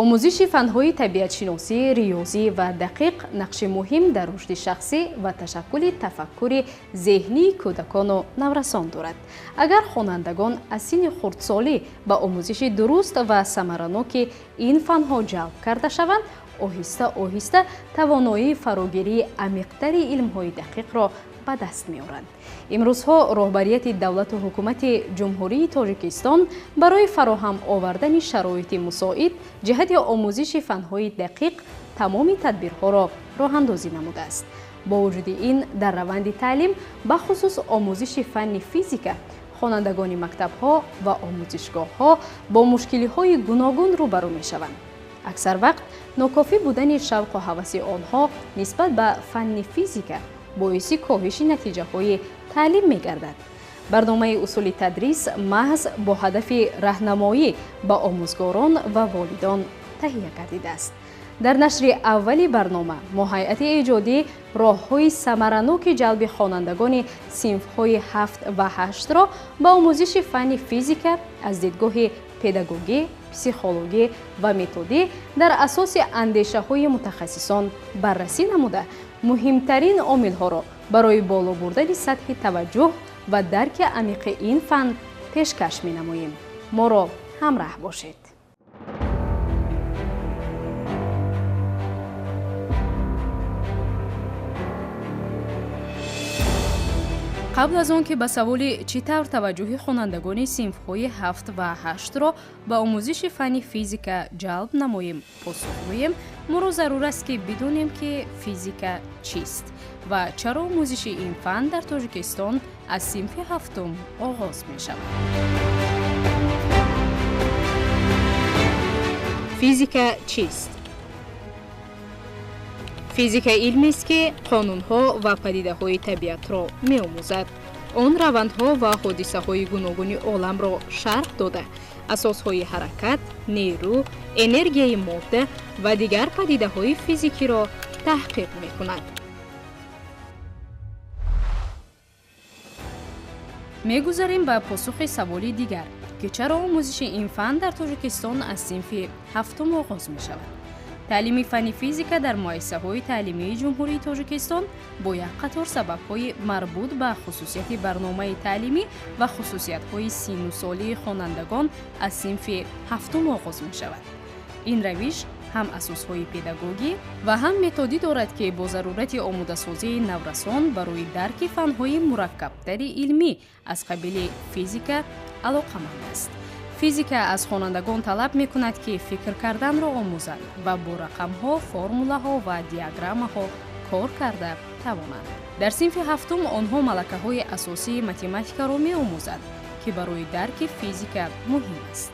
омӯзиши фанҳои табиатшиносӣ, риёзӣ ва дақиқ нақши муҳим дар рушди шахсӣ ва ташаккули тафаккури зеҳнии кӯдакону наврасон дорад. Агар хонандагон аз синни хурдсолӣ ба омӯзиши дуруст ва самараноки ин фанҳо ҷалб карда шаванд, оҳиста оҳиста тавоноии фарогирии амиқтари илмҳои дақиқро ба даст меоранд. имрӯзҳо роҳбарияти давлату ҳукумати ҷумҳурии Тоҷикистон барои фароҳам овардани шароити мусоид ҷиҳати омӯзиши фанҳои дақиқ тамоми тадбирҳоро роҳандозӣ намудааст. бо вуҷуди ин, дар раванди таълим бахусус омӯзиши фанни физика, хонандагони мактабҳо ва омӯзишгоҳҳо бо мушкилиҳои гуногун рӯбарӯ мешаванд. аксар вақт нокофӣ будани шавқу ҳаваси онҳо нисбат ба фанни физика боиси коҳиши натиҷаҳои таълим мегардад. барномаи усули тадрис маҳз бо ҳадафи раҳнамоӣ ба омӯзгорон ва волидон таҳия гардидааст. дар нашри аввали барнома мо ҳайати эҷодӣ роҳҳои самараноки ҷалби хонандагони синфҳои 7 ва 8-ро ба омӯзиши фанни физика аз дидгоҳи педагогӣ, психологӣ ва методӣ дар асоси андешаҳои мутахассисон баррасӣ намуда, муҳимтарин омилҳоро барои боло бурдани сатҳи таваҷҷуҳ ва дарки амиқи ин фан пешкаш менамоем. моро ҳамроҳ бошед. қабл аз он ки ба саволи чӣ тавр таваҷҷуҳи хонандагони синфҳои 7 ва 8-ро ба омӯзиши фанни физика ҷалб намоем посух гоҳем, моро зарур аст ки бидонем ки физика чист ва чаро омӯзиши ин фан дар Тоҷикистон аз синфи 7-ум оғоз мешавад. физика чист? физика илмест ки қонунҳо ва падидаҳои табиатро меомӯзад. он равандҳо ва ҳодисаҳои гуногуни оламро шарҳ дода, асосҳои ҳаракат, нерӯ, энергияи модда ва дигар падидаҳои физикиро таҳқиқ мекунад. мегузарем ба посухи саволи дигар ки чаро омӯзиши ин фан дар Тоҷикистон аз синфи 7-ум оғоз мешавад. таълими фанни физика дар муассисаҳои таълимии ҷумҳурии Тоҷикистон бо як қатор сабабҳои марбут ба хусусияти барномаи таълимӣ ва хусусиятҳои синну солии хонандагон аз синфи 7-ум оғоз мешавад. ин равиш ҳам асосҳои педагогӣ ва ҳам методӣ дорад ки бо зарурати омӯдасозии наврасон барои дарки фанҳои мураккабтари илмӣ аз қабили физика алоқаманд аст. физика аз хонандагон талаб мекунад ки фикр карданро омӯзанд ва бо рақамҳо, формулаҳо ва диаграммаҳо кор карда тавонанд. дар синфи 7-ум онҳо малакаҳои асосии математикаро меомӯзанд ки барои дарки физика муҳим аст.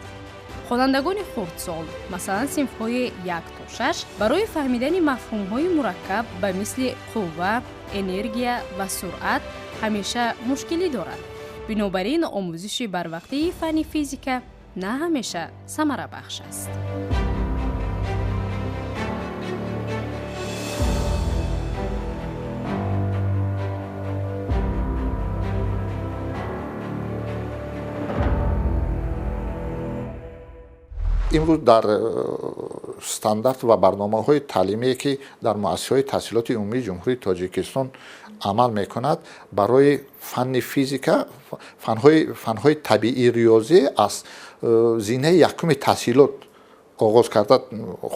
хонандагони хурдсол, масалан синфҳои 1 то 6, барои фаҳмидани мафҳумҳои мураккаб ба мисли қувва, энергия ва суръат ҳамеша мушкилӣ доранд. бинобар ин омӯзиши барвақтии фанни физика на ҳамеша самарабахш аст. имрӯз дар стандарт ва барномаҳои таълимие ки дар муассисаҳои таҳсилоти умумии ҷумҳурии Тоҷикистон амал мекунад, барои фанни физика, фанҳои табиӣ риёзӣ аз зинаи якуми таҳсилот оғоз карда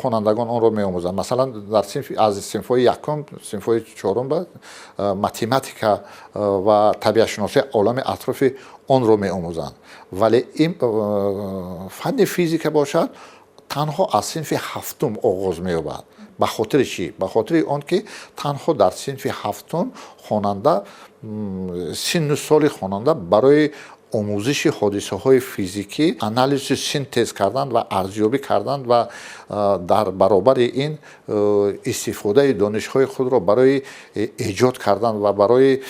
хонандагон онро меомӯзанд. масалан дар аз синфҳои якум, синфҳои чорум ба математика ва табиатшиносӣ олами атрофи онро меомӯзанд. вале ин фанни физика бошад, танҳо аз синфи 7-ум оғоз меёбад. ба хотири чӣ? ба хотири он ки танҳо дар синфи 7-ум хонанда, синну соли хонанда барои омӯзиши ҳодисаҳои физикӣ, анализи синтез кардан ва арзёбӣ кардан ва дар баробари ин истифодаи донишҳои худро барои эҷод кардан ва барои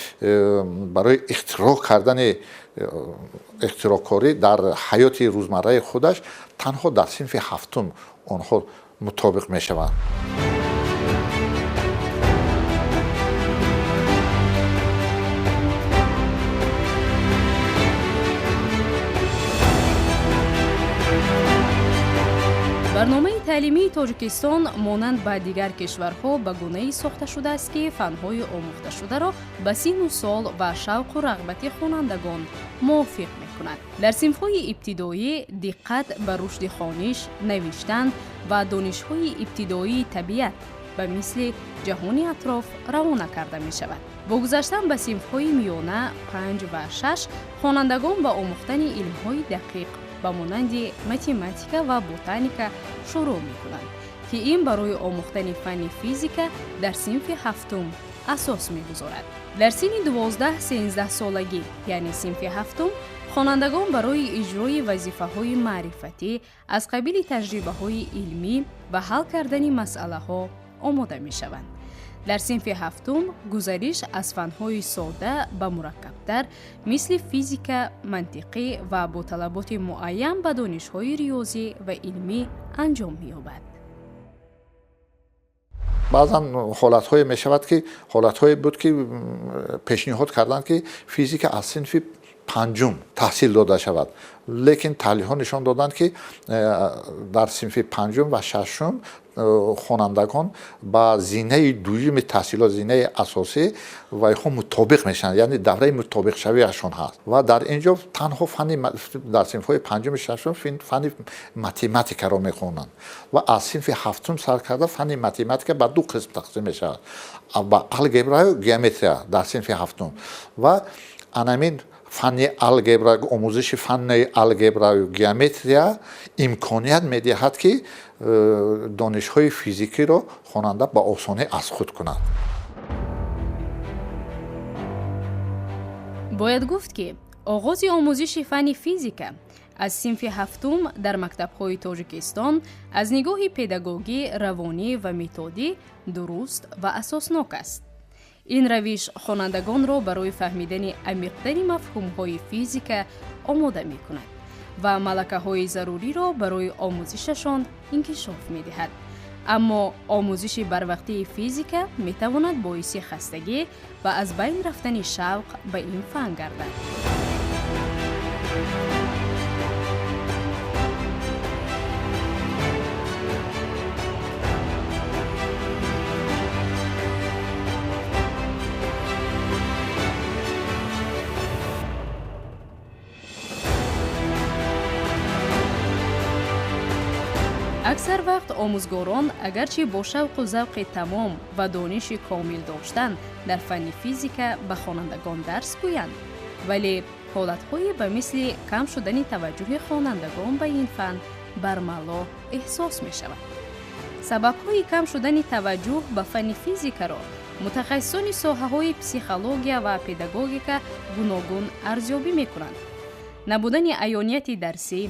ихтироъ кардани ихтироъкорӣ дар ҳаёти рӯзмарраи худаш танҳо дар синфи 7-ум онҳо мутобиқ мешаванд. барномаи таълимии тоҷикистон монанд ба дигар кишварҳо ба гунае сохта шудааст ки фанҳои омӯхташударо ба синну сол ва шавқу рағбати хонандагон мувофиқ мекунад. дар синфҳои ибтидоӣ диққат ба рушди хониш, навиштан ва донишҳои ибтидоии табиат ба мисли ҷаҳони атроф равона карда мешавад. бо гузаштан ба синфҳои миёна 5 ва 6 хонандагон ба омӯхтани илмҳои дақиқ ба монанди математика ва ботаника шурӯъ мекунанд ки ин барои омӯхтани фанни физика дар синфи ҳафтум асос мегузорад. дар синни 12-13 солагӣ, яъне синфи ҳафтум, хонандагон барои иҷрои вазифаҳои маърифатӣ аз қабили таҷрибаҳои илмӣ ва ҳал кардани масъалаҳо омода мешаванд. дар синфи ҳафтум гузариш аз фанҳои сода ба мураккабтар мисли физика, мантиқӣ ва бо талаботи муайян ба донишҳои риёзӣ ва илмӣ анҷом меёбад. баъзан ҳолатҳое мешавад ки ҳолатҳое буд ки пешниҳод карданд ки физика аз синфи панҷум таҳсил дода шавад, лекин таҳлилҳо нишон доданд ки дар синфи панҷум ва шашум хонандагон ба зинаи дуюми таҳсилот, зинаи асосӣ ва иҳо мутобиқ мешаванд, яъне давраи мутобиқшавиашон ҳаст. ва дар ин ҷо танҳо фанни дар синфҳои панҷуми шашум фанни математикаро мехонанд ва аз синфи ҳафтум сар карда фанни математика ба ду қисм тақсим мешавад, ба алгебраю геометрия дар синфи ҳафтум ва анамин фанни алгебра, омӯзиши фанни алгебраю геометрия имконият медиҳад ки донишҳои физикиро хонанда ба осонӣ аз худ кунад. бояд гуфт ки оғози омӯзиши фанни физика аз синфи ҳафтум дар мактабҳои тоҷикистон аз нигоҳи педагогӣ, равонӣ ва методӣ дуруст ва асоснок аст. ин равиш хонандагонро барои фаҳмидани амиқтари мафҳумҳои физика омода мекунад ва малакаҳои заруриро барои омӯзишашон инкишоф медиҳад. аммо омӯзиши барвақтии физика метавонад боиси хастагӣ ва аз байн рафтани шавқ ба ин фан гардад. аксар вақт омӯзгорон агарчи бо шавқу завқи тамом ва дониши комил доштан дар фанни физика ба хонандагон дарс гӯянд, вале ҳолатҳое ба мисли кам шудани таваҷҷӯҳи хонандагон ба ин фан бармало эҳсос мешавад. сабабҳои кам шудани таваҷҷӯҳ ба фанни физикаро мутахассисони соҳаҳои психология ва педагогика гуногун арзёбӣ мекунанд. набудани аёнияти дарсӣ,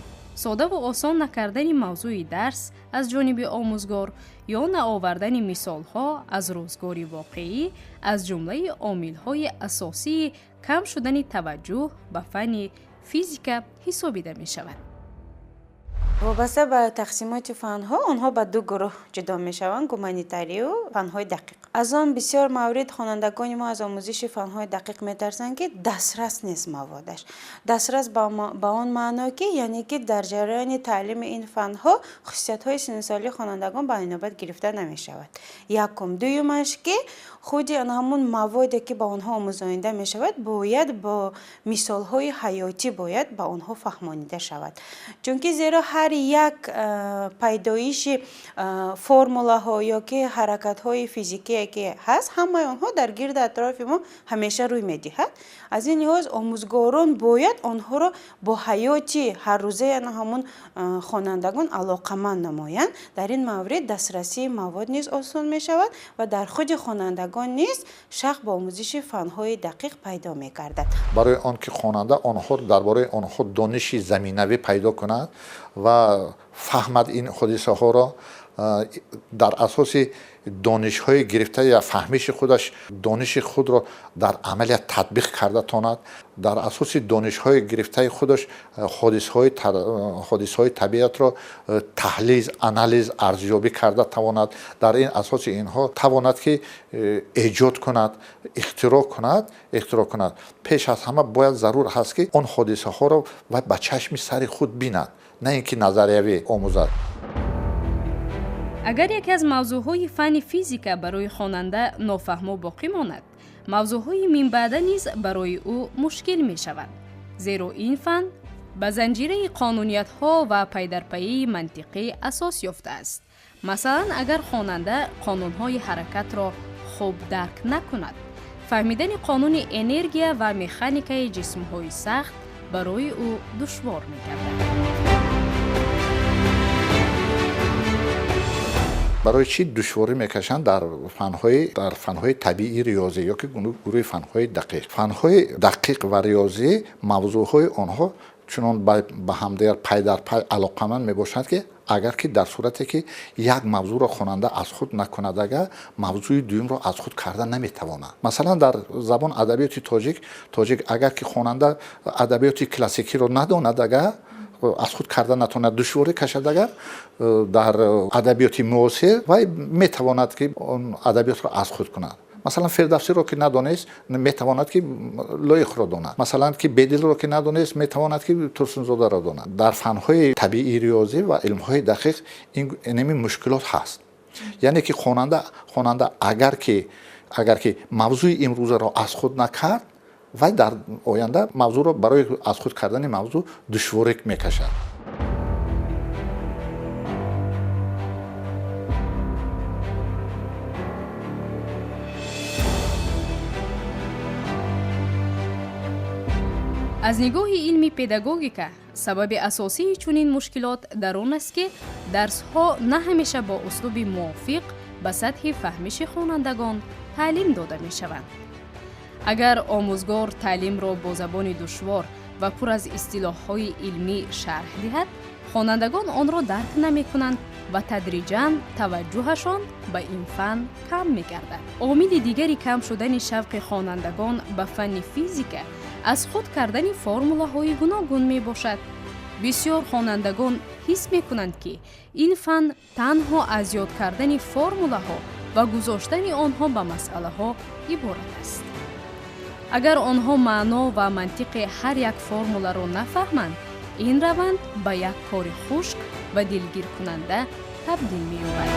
содаву осон накардани мавзӯи дарс аз ҷониби омӯзгор ё наовардани мисолҳо аз рӯзгори воқеӣ аз ҷумлаи омилҳои асосии кам шудани таваҷҷӯҳ ба фанни физика ҳисобида мешавад. вобаста ба тақсимоти фанҳо, онҳо ба ду гурӯҳ ҷудо мешаванд: гуманитарию фанҳои дақиқ. аз он бисёр маврид хонандагони мо аз омӯзиши фанҳои дақиқ метарсанд ки дастрас нест маводаш. дастрас ба он маъно ки яъне ки дар ҷараёни таълими ин фанҳо хусусиятҳои синнисолии хонандагон ба инобат гирифта намешавад. якум. дуюмаш ки худи ҳамун маводе ки ба онҳо омӯзоида мешавад бояд бо мисолҳои ҳаётӣ бояд ба онҳо фаҳмонида шавад. чунки зеро ҳар як пайдоиши формулаҳо ё ки ҳаракатҳои физикие ки ҳаст, ҳамаи онҳо дар гирди атрофи мо ҳамеша рӯй медиҳад. аз ин лиҳоз омӯзгорон бояд онҳоро бо ҳаёти ҳаррӯзаи ҳамун хонандагон алоқаманд намоянд. дар ин маврид дастрасии мавод низ осон мешавад ва дар худи хонандагон низ шавқ ба омӯзиши фанҳои дақиқ пайдо мегардад. барои он ки хонанда онҳо дар бораи онҳо дониши заминавӣ пайдо кунад ва фаҳмад ин ҳодисаҳоро дар асоси донишҳои гирифта я фаҳмиши худаш дониши худро дар амалият татбиқ карда тонад, дар асоси донишҳои гирифтаи худаш ҳодисаҳои табиатро таҳлил, анализ, арзёбӣ карда тавонад. дар ин асоси инҳо тавонад ки эҷод кунад, ихтироъ кунад. пеш аз ҳама бояд зарур ҳаст ки он ҳодисаҳоро ба чашми сари худ бинад, на ин ки назариявӣ омӯзад. агар яке аз мавзӯъҳои фанни физика барои хонанда нофаҳмо боқӣ монад, мавзӯъҳои минбаъда низ барои ӯ мушкил мешавад, зеро ин фан ба занҷираи қонуниятҳо ва пайдарпайии мантиқӣ асос ёфтааст. масалан, агар хонанда қонунҳои ҳаракатро хуб дарк накунад, фаҳмидани қонуни энергия ва механикаи ҷисмҳои сахт барои ӯ душвор мегардад. барои чӣ душворӣ мекашанд дар фанҳои табиӣ риёзӣ ёки гурӯҳи фанҳои дақиқ. Фанҳои дақиқ ва риёзӣ мавзӯъҳои онҳо чунон ба ҳамдигар пай дар пай алоқаманд мебошанд, ки агар ки дар сурате ки як мавзӯъро хонанда аз худ накунад, агар мавзӯъи дуюмро аз худ карда наметавонад. Масалан, дар забон адабиёти тоҷик агар ки хонанда адабиёти классикиро надонад, агар аз худ карда натавонад, душворӣ кашад, агар дар адабиёти муосир вай метавонад ки он адабиётро аз худ кунад. масалан, фирдавсиро ки надонест, метавонад ки лоиқро донад. масалан, ки бедилро ки надонест, метавонад ки турсунзодаро донад. дар фанҳои табиӣ риёзӣ ва илмҳои дақиқ инами мушкилот ҳаст. яъне ки хонанда агар ки мавзӯи имрӯзаро аз худ накард, вай дар оянда мавзӯъро барои аз худ кардани мавзӯъ душворӣ мекашад. аз нигоҳи илми педагогика, сабаби асосии чунин мушкилот дар он аст ки дарсҳо на ҳамеша бо услуби мувофиқ ба сатҳи фаҳмиши хонандагон таълим дода мешаванд. агар омӯзгор таълимро бо забони душвор ва пур аз истилоҳҳои илмӣ шарҳ диҳад, хонандагон онро дарк намекунанд ва тадриҷан таваҷҷӯҳашон ба ин фан кам мегардад. омили дигари кам шудани шавқи хонандагон ба фанни физика аз худ кардани формулаҳои гуногун мебошад. бисёр хонандагон ҳис мекунанд ки ин фан танҳо аз ёд кардани формулаҳо ва гузоштани онҳо ба масъалаҳо иборат аст. агар онҳо маъно ва мантиқи ҳар як формуларо нафаҳманд, ин раванд ба як кори хушк ва дилгиркунанда табдил меёбад.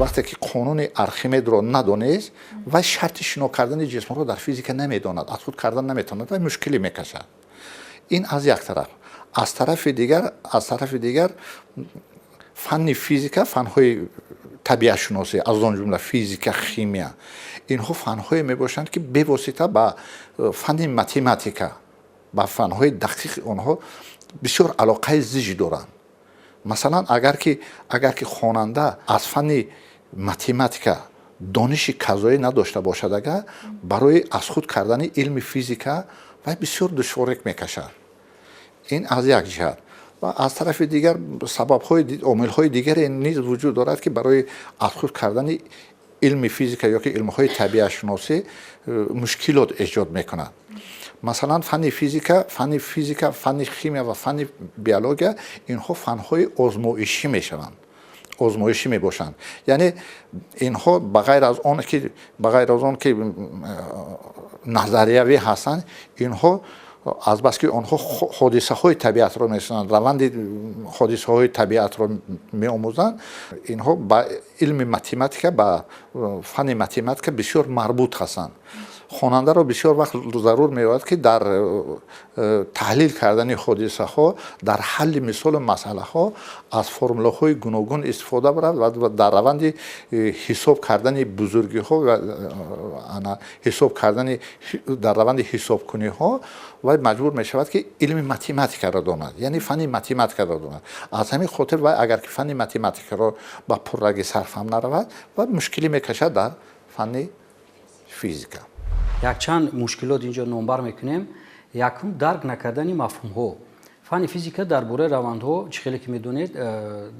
вақте ки қонуни Архимедро надонест, вай шарти шино кардани ҷисмҳоро дар физика намедонад, аз худ кардан наметавонад, вай мушкилӣ мекашад. ин аз як тараф. аз тарафи дигар фанни физика, фанҳои табиатшуносӣ, аз он ҷумла физика, химия, инҳо фанҳое мебошанд ки бевосита ба фанни математика, ба фанҳои дақиқ онҳо бисёр алоқаи зижи доранд. масалан, агар ки хонанда аз фанни математика дониши казоӣ надошта бошад, агар барои аз худ кардани илми физика вай бисёр душворӣ мекашад. ин аз як ҷиҳат. ва аз тарафи дигар омилҳои дигаре низ вуҷуд дорад, ки барои аз худ кардани илми физика ёки илмҳои табиатшуносӣ мушкилот эҷод мекунад. масалан, фанни физика, фанни химия ва фанни биология, инҳо фанҳои озмоишӣ мешаванд, озмоишӣ мебошанд. яъне инҳо ба ғайр аз он ки назариявӣ ҳастанд, инҳо азбаски онҳо ҳодисаҳои табиатро месунанд, раванди ҳодисаҳои табиатро меомӯзанд, инҳо ба илми математика, ба фанни математика бисёр марбут ҳастанд. хонандаро бисёр вақт зарур меёбад ки дар таҳлил кардани ҳодисаҳо, дар ҳалли мисолу масъалаҳо аз формулаҳои гуногун истифода барад ва дар раванди ҳисоб кардани бузургиҳо ва ҳисоб кардани дар раванди ҳисобкуниҳо вай маҷбур мешавад ки илми математикаро донад, яъне фанни математикаро донад. аз ҳамин хотир вай агар ки фанни математикаро ба пурраги сарфам наравад, вай мушкилӣ мекашад дар фанни физика. якчанд мушкилот инҷо номбар мекунем. якум, дарк накардани мафҳумҳо. фанни физика дар бораи равандҳо, чӣ хеле ки медонед,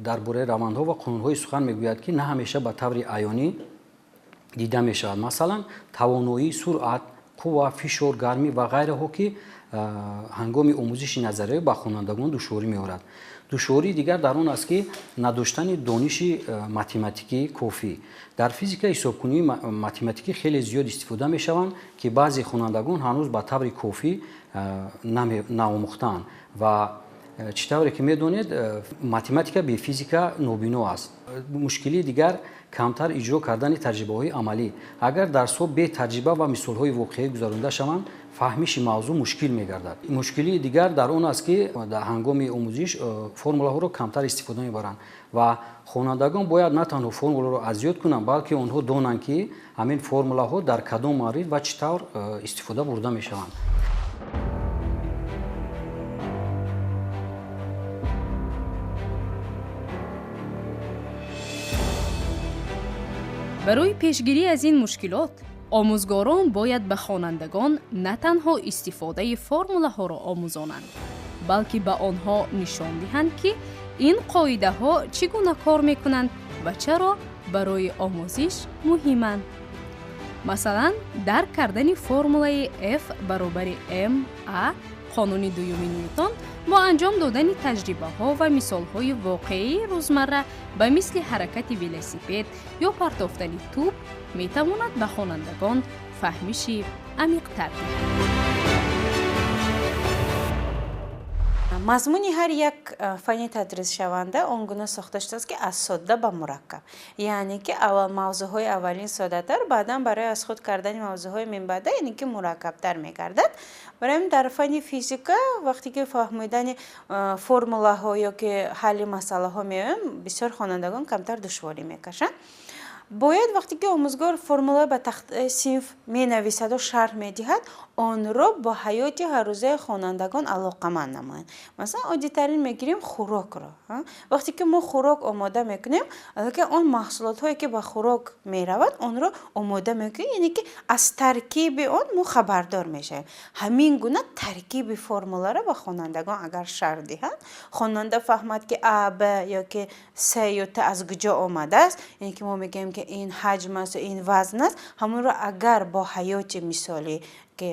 дар бораи равандҳо ва қонунҳои сухан мегӯяд ки на ҳамеша ба таври аёнӣ дида мешавад. масалан, тавоноӣ, суръат, қувва, фишор, гармӣ ва ғайраҳо ки ҳангоми омӯзиши назариявӣ ба хонандагон душворӣ меорад. душвории дигар дар он аст ки надоштани дониши математикии кофӣ. дар физика ҳисобкунии математикӣ хеле зиёд истифода мешаванд ки баъзе хонандагон ҳанӯз ба таври кофӣ наомӯхтаанд ва чӣ тавре ки медонед математика бе физика нобино аст. мушкили дигар камтар иҷро кардани таҷрибаҳои амалӣ. агар дарсҳо бе таҷриба ва мисолҳои воқеӣ гузаронида шаванд, фаҳмиши мавзӯъ мушкил мегардад. мушкили дигар дар он аст ки дар ҳангоми омӯзиш формулаҳоро камтар истифода мебаранд ва хонандагон бояд на танҳо формуларо аз ёд кунанд, балки онҳо донанд ки ҳамин формулаҳо дар кадом маврид ва чӣ тавр истифода бурда мешаванд. барои пешгирӣ аз ин мушкилот омӯзгорон бояд ба хонандагон на танҳо истифодаи формулаҳоро омӯзонанд, балки ба онҳо нишон диҳанд ки ин қоидаҳо чӣ гуна кор мекунанд ва чаро барои омӯзиш муҳиманд. масалан, дарк кардани формулаи F баробари ma, қонуни дуюми Ньютон, бо анҷом додани таҷрибаҳо ва мисолҳои воқеии рӯзмарра ба мисли ҳаракати велосипед ё партофтани тӯб метавонад ба хонандагон фаҳмиши амиқтар диҳад. мазмуни ҳар як фани тадрисшаванда он гуна сохта шудааст ки аз содда ба мураккаб, яъне ки аввал мавзӯъҳои аввалин соддатар, баъдан барои аз худ кардани мавзӯъҳои минбаъда яъне ки мураккабтар мегардад. барои ҳамин дар фани физика вақте ки фаҳмидани формулаҳо ё ки ҳалли масъалаҳо меоям, бисёр хонандагон камтар душворӣ мекашанд. бояд вақте ки омӯзгор формула ба тахтаи синф менависаду шарҳ медиҳад, онро бо ҳаёти ҳаррӯзаи хонандагон алоқаманд намоянд. масалан, оддитарин мегирем хӯрокро. вақте ки мо хӯрок омода мекунем, аллакай он маҳсулотҳое ки ба хӯрок меравад, онро омода мекунем, яъне ки аз таркиби он мо хабардор мешавем. ҳамин гуна таркиби формуларо ба хонандагон агар шарҳ диҳад, хонанда фаҳмад ки а, б ё ки с ё т аз куҷо омадааст, яъне ки мо мегӯем ки ин ҳаҷм аст, ин вазн аст, ҳамонро агар бо ҳаёти мисолӣ ки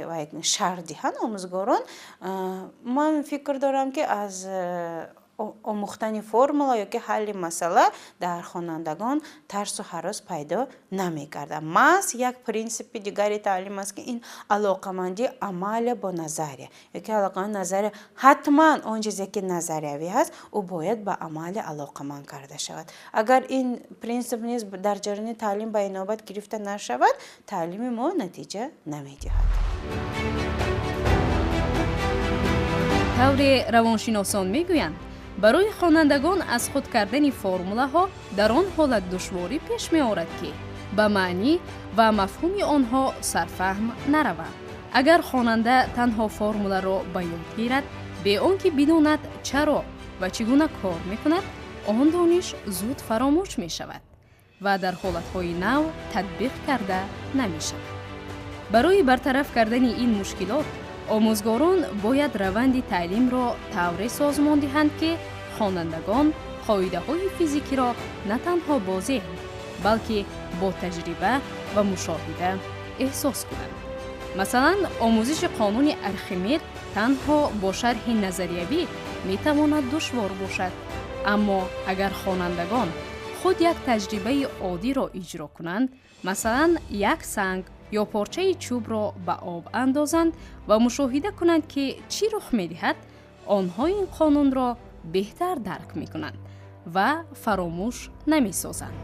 шарҳ диҳанд омӯзгорон, ман фикр дорам ки аз омӯхтани формула ё ки ҳалли масъала дар хонандагон тарсу ҳарос пайдо намекардад. маҳз як принсипи дигари таълим аст ки ин алоқамандӣ амале бо назария, ё ки алоқаманд назария ҳатман он чизе ки назариявӣ ҳаст, ӯ бояд ба амали алоқаманд карда шавад. агар ин принсип низ дар ҷараёни таълим ба инобат гирифта нашавад, таълими мо натиҷа намедиҳад. тавре равоншиносон мегӯянд, барои хонандагон аз худ кардани формулаҳо дар он ҳолат душворӣ пеш меорад ки ба маънӣ ва мафҳуми онҳо сарфаҳм нараванд. агар хонанда танҳо формуларо ба ёд гирад, бе он ки бидонад чаро ва чӣ гуна кор мекунад, он дониш зуд фаромӯш мешавад ва дар ҳолатҳои нав татбиқ карда намешавад. барои бартараф кардани ин мушкилот, омӯзгорон бояд раванди таълимро тавре созмон диҳанд ки хонандагон қоидаҳои физикиро на танҳо бо зеҳн, балки бо таҷриба ва мушоҳида эҳсос кунанд. масалан, омӯзиши қонуни Архимед танҳо бо шарҳи назариявӣ метавонад душвор бошад, аммо агар хонандагон худ як таҷрибаи оддиро иҷро кунанд, масалан, як санг ё порчаи чӯбро ба об андозанд ва мушоҳида кунанд ки чӣ рух медиҳад, онҳо ин қонунро беҳтар дарк мекунанд ва фаромӯш намесозанд.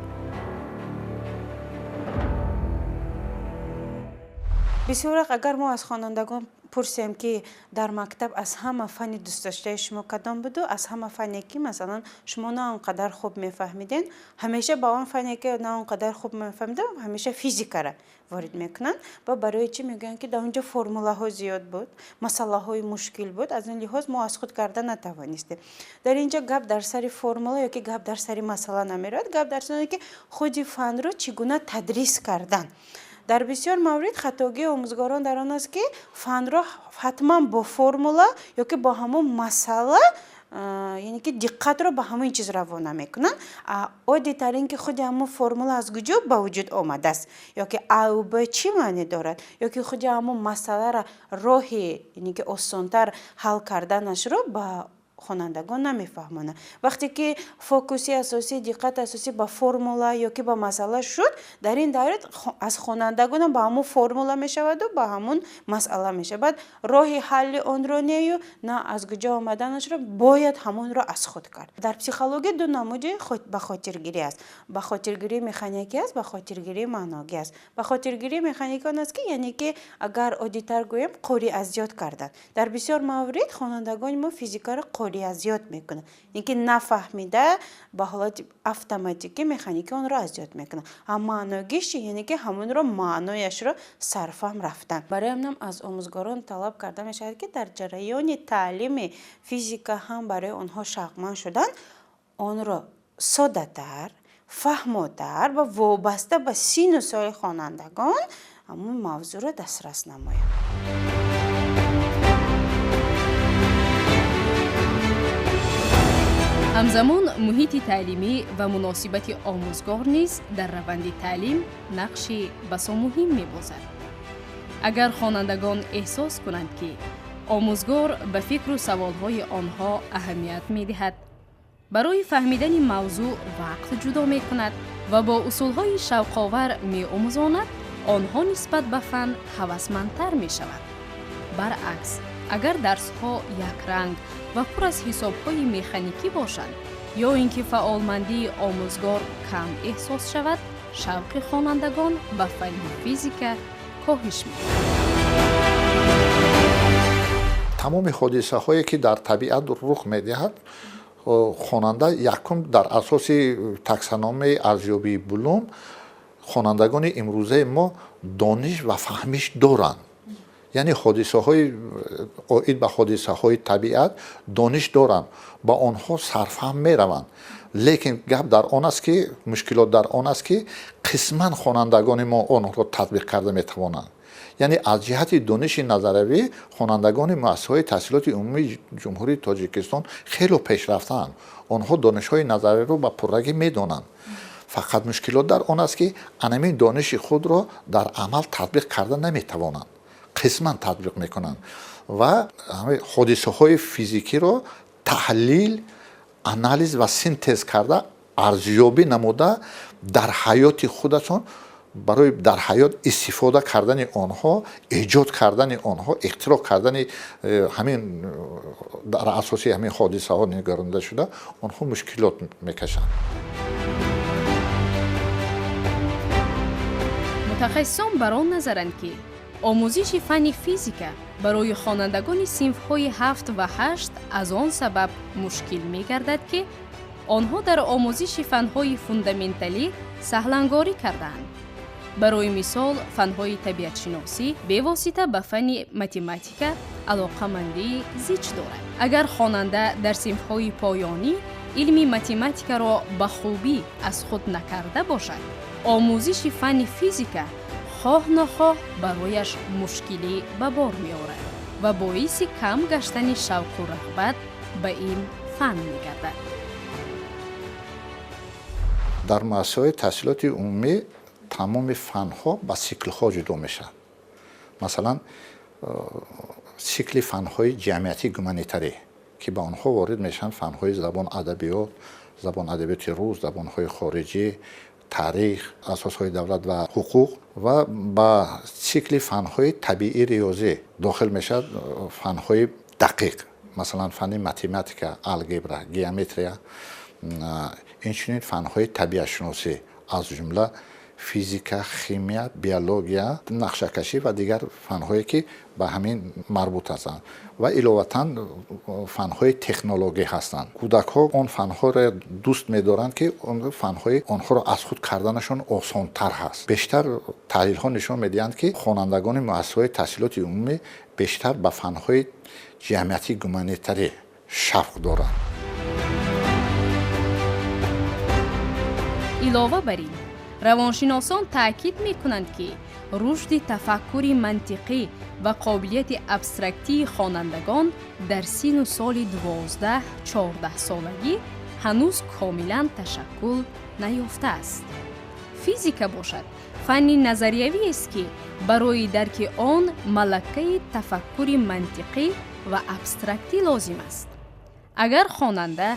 бисёр агар мо аз хонандагон пурсем ки дар мактаб аз ҳама фани дӯстдоштаи шумо кадом буду, аз ҳама фане ки масалан шумо на он қадар хуб мефаҳмиден, ҳамеша ба он фане ки на он қадар хуб мефаҳмиден, ҳамеша физикара ворид мекунанд ва барои чӣ мегӯянд ки дар онҷо формулаҳо зиёд буд, масъалаҳои мушкил буд, аз ин лиҳоз мо аз худ карда натавонистем. дар инҷо гап дар сари формула ё ки гап дар сари масъала намерояд, гап дар сари ки худи фанро чӣ гуна тадрис кардан. дар бисёр маврид хатогии омӯзгорон дар он аст ки фанро ҳатман бо формула ё ки бо ҳамон масъала, яъне ки диққатро ба ҳамон чиз равона мекунанд. оддитарин ки худи ҳамон формула аз куҷо ба вуҷуд омадааст, ё ки а б чӣ маъне дорад, ё ки худи ҳамон масъаларо роҳи яъне ки осонтар ҳал карданашро ба хонандагон намефаҳмонанд. вақте ки фокуси асосӣ, диққат асосӣ ба формула ё ки ба масъала шуд, дар ин давр аз хонандагонам ба ҳамун формула мешаваду ба ҳамун масъала мешавад. роҳи ҳалли онро нею на аз куҷо омаданашро бояд ҳамонро аз худ кард. дар психология ду намуди ба хотиргирӣ аст. ба хотиргирии механикӣ аст, ба хотиргирии маъногӣ аст. ба хотиргирии механикӣ он аст ки яъне ки агар оддитар гӯем қори аз ёд кардан. дар бисёр маврид хонандагони мо физикаро қори аз ёд мекунанд. ин ки нафаҳмида ба ҳолати автоматикӣ механикӣ онро аз ёд мекунанд. ам маъногиш чи яъне ки ҳамонро маънояшро сарфаҳм рафтан. барои ҳамнам аз омӯзгорон талаб карда мешавад ки дар ҷараёни таълими физика ҳам барои онҳо шавқманд шудан онро соддатар, фаҳмотар ва вобаста ба сину соли хонандагон ҳамун мавзӯъро дастрас намоянд. ҳамзамон муҳити таълимӣ ва муносибати омӯзгор низ дар раванди таълим нақши басо муҳим мебозад. агар хонандагон эҳсос кунанд ки омӯзгор ба фикру саволҳои онҳо аҳамият медиҳад, барои фаҳмидани мавзӯъ вақт ҷудо мекунад ва бо усулҳои шавқовар меомӯзонад, онҳо нисбат ба фан ҳавасмандтар мешаванд. баръакс, агар дарсҳо якранг ва пур аз ҳисобҳои механикӣ бошанд ё ин ки фаъолмандии омӯзгор кам эҳсос шавад, шавқи хонандагон ба фанни физика коҳиш меёбад. тамоми ҳодисаҳое ки дар табиат рух медиҳад, хонанда якум дар асоси таксономияи арзёбии Блум, хонандагони имрӯзаи мо дониш ва фаҳмиш доранд. яъне ҳодисаҳои оид ба ҳодисаҳои табиат дониш доранд, ба онҳо сарфаҳм мераванд. лекин гап дар он аст ки мушкилот дар он аст ки қисман хонандагони мо онҳоро татбиқ карда метавонанд. яъне аз ҷиҳати дониши назаравӣ хонандагони муассисаҳои таҳсилоти умумии ҷумҳурии Тоҷикистон хело пешрафтаанд. онҳо донишҳои назаравиро ба пуррагӣ медонанд. фақат мушкилот дар он аст ки анамин дониши худро дар амал татбиқ карда наметавонанд. қисман татбиқ мекунанд ва ҳодисаҳои физикиро таҳлил, анализ ва синтез карда арзёбӣ намуда дар ҳаёти худашон барои дар ҳаёт истифода кардани онҳо, эҷод кардани онҳо, ихтироъ кардани ҳамин дар асоси ҳамин ҳодисаҳо нигаронда шуда онҳо мушкилот мекашанд. мутахассисон бар он назаранд ки омӯзиши фанни физика барои хонандагони синфҳои 7 ва 8 аз он сабаб мушкил мегардад ки онҳо дар омӯзиши фанҳои фундаменталӣ саҳлангорӣ кардаанд. барои мисол, фанҳои табиатшиносӣ бевосита ба фанни математика алоқамандии зич дорад. агар хонанда дар синфҳои поёнӣ илми математикаро ба хубӣ аз худ накарда бошад, омӯзиши фанни физика хоҳ нохоҳ барояш мушкилӣ ба бор меорад ва боиси кам гаштани шавқу рағбат ба ин фан мегардад. дар муассисаҳои таҳсилоти умумӣ тамоми фанҳо ба сиклҳо ҷудо мешаванд. масалан, сикли фанҳои ҷамъиятии гуманитарӣ ки ба онҳо ворид мешаванд фанҳои забон адабиёт, забон адабиёти рӯз, забонҳои хориҷӣ, таърих, асосҳои давлат ва ҳуқуқ ва ба сикли фанҳои табиӣ риёзӣ дохил мешавад фанҳои дақиқ, масалан фанни математика, алгебра, геометрия, инчунин фанҳои табиатшиносӣ аз ҷумла физика, химия, биология, нақшакашӣ ва дигар фанҳое ки ба ҳамин марбут ҳастанд ва иловатан фанҳои технологӣ ҳастанд. кӯдакҳо он фанҳоро дӯст медоранд ки фанҳои онҳоро аз худ карданашон осонтар ҳаст. бештар таҳлилҳо нишон медиҳанд ки хонандагони муассисаҳои таҳсилоти умумӣ бештар ба фанҳои ҷамъиятии гуманитарӣ шавқ доранд. илова бар ин, равоншиносон таъкид мекунанд ки рушди тафаккури мантиқӣ ва қобилияти абстрактии хонандагон дар сину соли 12-14 солагӣ ҳанӯз комилан ташаккул наёфтааст. физика бошад фанни назариявиест ки барои дарки он малакаи тафаккури мантиқӣ ва абстрактӣ лозим аст. агар хонанда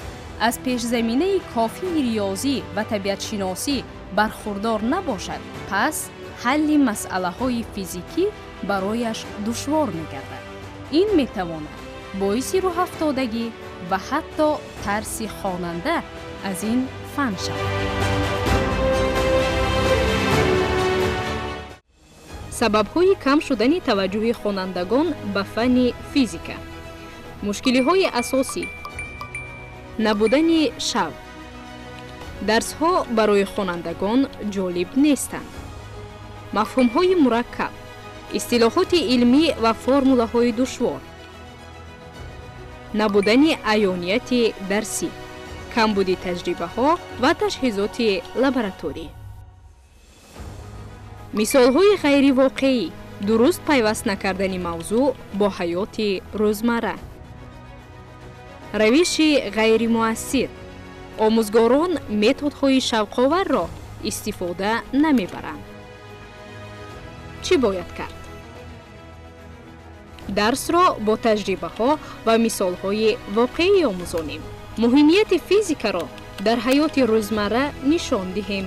аз пешзаминаи кофии риёзӣ ва табиатшиносӣ бархурдор набошад, пас ҳалли масъалаҳои физикӣ барояш душвор мегардад. ин метавонад боиси рӯҳафтодагӣ ва ҳатто тарси хонанда аз ин фан шавад. сабабҳои кам шудани таваҷҷӯҳи хонандагон ба фанни физика. мушкилиҳои асосӣ: набудани шавқ. дарсҳо барои хонандагон ҷолиб нестанд. мафҳумҳои мураккаб, истилоҳоти илмӣ ва формулаҳои душвор. набудани аёнияти дарсӣ, камбуди таҷрибаҳо ва ташхисоти лабораторӣ. мисолҳои ғайривоқеӣ: дуруст пайваст накардани мавзӯъ бо ҳаёти рӯзмарра. равиши ғайримуассир: омӯзгорон методҳои шавқоварро истифода намебаранд. чӣ бояд кард? дарсро бо таҷрибаҳо ва мисолҳои воқеӣ омӯзонем. муҳимияти физикаро дар ҳаёти рӯзмарра нишон диҳем.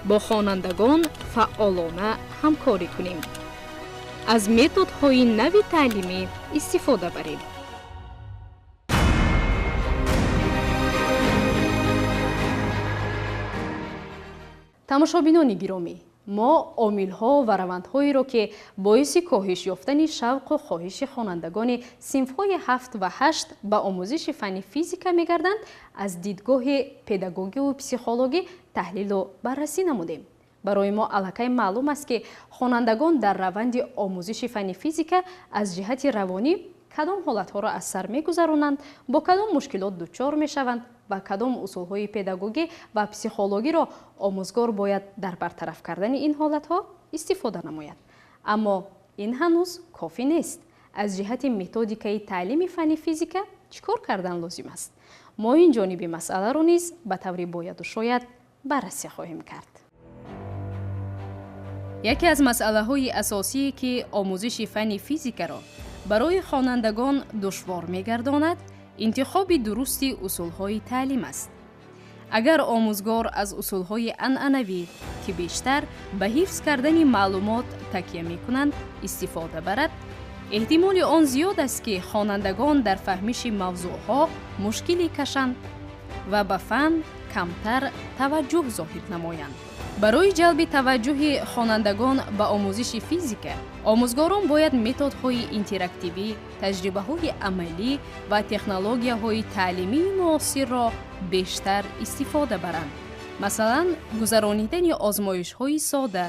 бо хонандагон фаъолона ҳамкорӣ кунем. аз методҳои нави таълимӣ истифода барем. тамошобинони гиромӣ, мо омилҳо ва равандҳоеро ки боиси коҳиш ёфтани шавқу хоҳиши хонандагони синфҳои 7 ва 8 ба омӯзиши фанни физика мегарданд, аз дидгоҳи педагогиву психологӣ таҳлилу баррасӣ намудем. барои мо аллакай маълум аст ки хонандагон дар раванди омӯзиши фанни физика аз ҷиҳати равонӣ кадом ҳолатҳоро аз сар мегузаронанд, бо кадом мушкилот дучор мешаванд ва кадом усулҳои педагогӣ ва психологиро омӯзгор бояд дар бартараф кардани ин ҳолатҳо истифода намояд. аммо ин ҳанӯз кофӣ нест. аз ҷиҳати методикаи таълими фанни физика чӣ кор кардан лозим аст? мо ин ҷониби масъаларо низ ба таври бояду шояд баррасӣ хоҳем кард. яке аз масъалаҳои асосие ки омӯзиши фанни физикаро барои хонандагон душвор мегардонад, интихоби дурусти усулҳои таълим аст. агар омӯзгор аз усулҳои анъанавӣ ки бештар ба ҳифз кардани маълумот такя мекунанд истифода барад, эҳтимоли он зиёд аст ки хонандагон дар фаҳмиши мавзӯъҳо мушкилӣ кашанд ва ба фан камтар таваҷҷӯҳ зоҳир намоянд. барои ҷалби таваҷҷӯҳи хонандагон ба омӯзиши физика, омӯзгорон бояд методҳои интерактивӣ, таҷрибаҳои амалӣ ва технологияҳои таълимии муосирро бештар истифода баранд. масалан, гузаронидани озмоишҳои сода,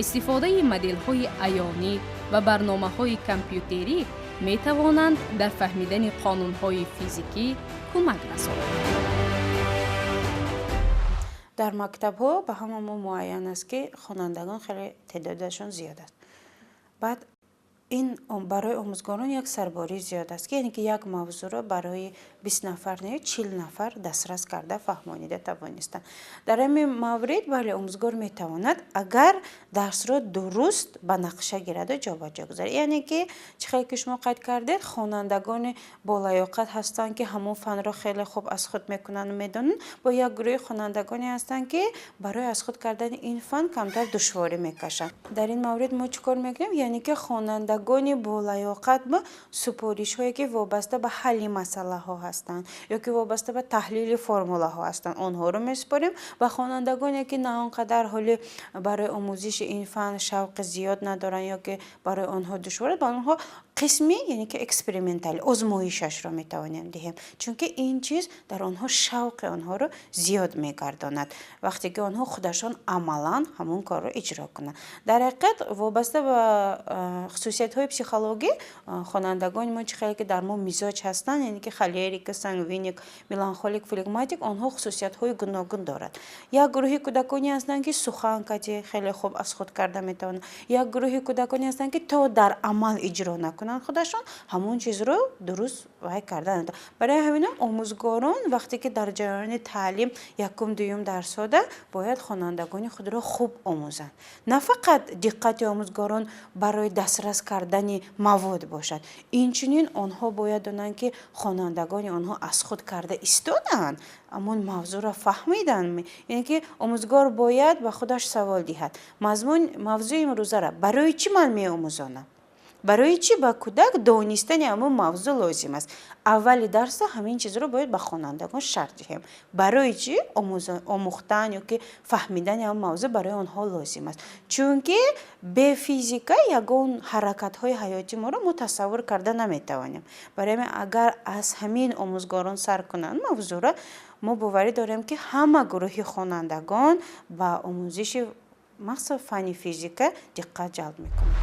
истифодаи моделҳои аёнӣ ва барномаҳои компютерӣ метавонанд дар фаҳмидани қонунҳои физикӣ кӯмак расонанд. дар мактабҳо ба ҳамамо муайян аст ки хонандагон хеле теъдодашон зиёд аст. баъд ин барои омӯзгорон як сарборӣ зиёд аст ки яъне ки як мавзӯъро барои 20 нафар не 40 нафар дастрас карда фаҳмонида тавонистанд. дар ҳамин маврид бале омӯзгор метавонад агар дарсро дуруст ба нақша гираду ҷобаҷо гузарад. яъне ки чӣ хеле ки шумо қайд кардед, хонандагони болаёқат ҳастанд ки ҳамон фанро хеле хуб аз худ мекунанд медонанд, бо як гурӯҳи хонандагоне ҳастанд ки барои аз худ кардани ин фан камтар душворӣ мекашанд. дар ин маврид мо чӣ кор мекунем? яъне ки хонандагони болаёқат ба супоришҳое ки вобаста ба ҳалли масъалаҳо ҳастанд ё ки вобаста ба таҳлили формулаҳо ҳастанд, онҳоро месупорем. ва хонандагоне ки на он қадар ҳоли барои омӯзиши ин фан шавқи зиёд надоранд ё ки барои онҳо душвор, ба онҳо қисми яъне ки экспериментали озмоишашро метавонем диҳем, чунки ин чиз дар онҳо шавқи онҳоро зиёд мегардонад, вақте ки онҳо худашон амалан ҳамон корро иҷро кунанд. дар ҳақиқат вобаста ба хусусиятҳои психологӣ хонандагони мо чӣ хеле ки дар мо мизоҷ ҳастанд, яъне ки холерик, сангвиник, меланхолик, флегматик, онҳо хусусиятҳои гуногун доранд. як гурӯҳи кӯдаконе ҳастанд ки сухан кати хеле хуб аз худ карда метавонанд. як гурӯҳи кӯдаконе ҳастанд ки то дар амал иҷро накунанд میکنن خودشون همون چیز رو درست وای کردن. برای همینم آموزگاران وقتی که در جریان تعلیم یکم دوم درساده باید خوانندگان خود را خوب آموزند. نه فقط دقت آموزگاران برای دسترس کردن مواد باشد، اینچنین آنها باید دانند که خوانندگان آنها از خود کرده ایستادند، اما موضوع را فهمیدن. یعنی که آموزگار باید به خودش سوال دهد موضوع امروزه را برای چی من می آموزانم؟ برای چی به کودک دانستن همون موضوع لازم است؟ اول درس همین چیز رو باید به خوانندگان شرح دهیم. برای چی آموختن یا که فهمیدن همون موضوع برای آنها لازم است؟ چون که به فیزیک یگان حرکت های حیاتی ما رو متصور کرده نمیتوانیم. برای همین اگر از همین آموزگاران سر کنند موضوع را، ما باوری داریم که همه گروه خوانندگان و آموزش مخصوص فنی فیزیک دقت جلب میکنند.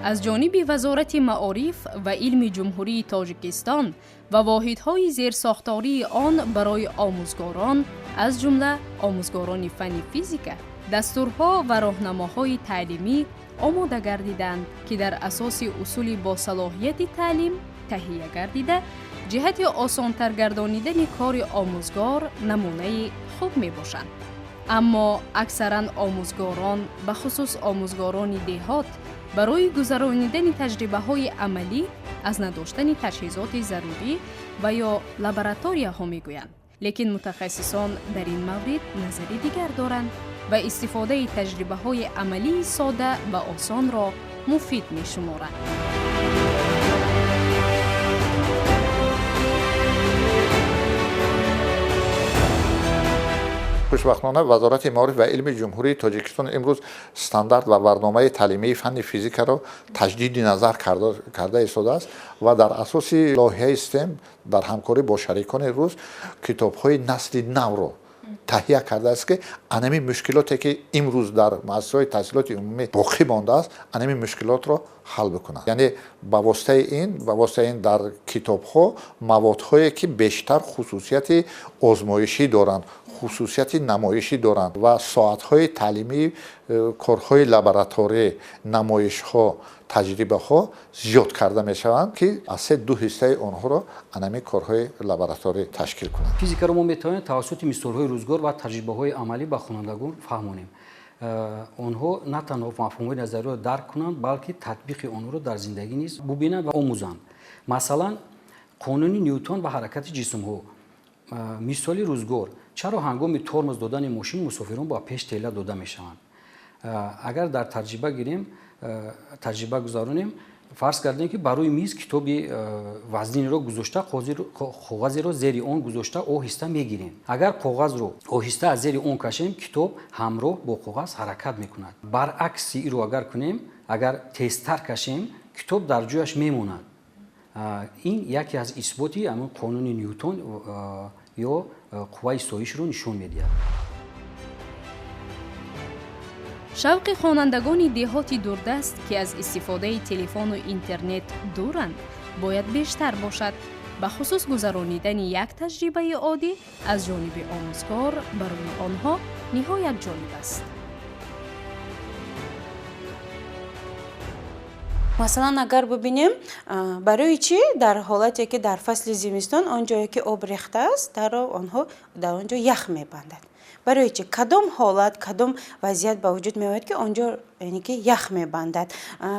از جانب وزارت معارف و علم جمهوری تاجیکستان و واحدهای زیرساختاری آن برای آموزگاران از جمله آموزگاران فنی فیزیک دستورها و راهنماهای تعلیمی آماده گردیدند که در اساس اصول با صلاحیت تعلیم تهیه گردیده جهت آسان‌تر گردانیدن کار آموزگار نمونه خوب می باشند. اما اکثرا آموزگاران به خصوص آموزگاران دهات برای گذرانیدن تجربه های عملی از نداشتن تجهیزات ضروری و یا لابراتوریه ها می گویند. لیکن متخصصان در این مورد نظری دیگر دارند و استفاده تجربه های عملی ساده و آسان را مفید می شمارند. خوشبختانه وزارت معارف و علم جمهوری تاجیکستان امروز استاندارد و برنامه تعلیمی فن فیزیک را تجدید نظر کرده ایستاده است و در اساس لایحه استم در همکاری با شریکان روز کتاب‌های نسل نو را تهیه کرده است که انمی مشکلاتی که امروز در مؤسسه‌های تحصیلات عمومی باقی مانده است انمی مشکلات را حل بکنند. یعنی با واسطه این در کتاب‌ها موادهایی که بیشتر خصوصیت آزمایشی دارند، خصوصیت نمایشی دارند و ساعت‌های تعلیمی، کارهای لابراتوری، نمایش‌ها، تجربه‌ها زیاد کرده می‌شوند که از دو حصه آنها را انمی کارهای لابراتوری تشکیل کنند. فیزیک را ما می‌توانیم توسط مثال‌های روزگار و تجربه‌های عملی به خوانندگان فهمانیم. آنها نه تنها مفهوم‌های نظری را درک کنند بلکه تطبیق آن را در زندگی نیز ببینند و آموزند. مثلا قانون نیوتن و حرکت جسم‌ها. مثال روزگار چرا هنگام ترمز دادن ماشین مسافران با پیش تله داده میشوند؟ اگر در تجربه گذارونیم فرض کردیم که برای میز کتاب وزنی را گذاشته کاغذ را زیر اون گذاشته آهسته میگیریم. اگر کاغذ رو آهسته از زیر اون کشیم کتاب همراه با کاغذ حرکت میکند. برعکس این رو اگر کنیم، اگر تیزتر کشیم کتاب در جایش میموند. این یکی از اثباتی همون قانون نیوتن یا قوه سایش رو نشون میدهد. شوق خوانندگان دهاتی دوردست که از استفاده تلفن و اینترنت دورند باید بیشتر باشد. به خصوص گذرانیدن یک تجربه عادی از جانب آموزگار برای آنها نهایت جالب است. مثلا اگر ببینیم برای چی در حالتی که در فصل زمستان آنجایی که آب ریخته است در آنجا یخ میبندد. برای چی؟ کدام حالت کدام وضعیت به وجود میاد که آنجا یعنی که یخ میبندد.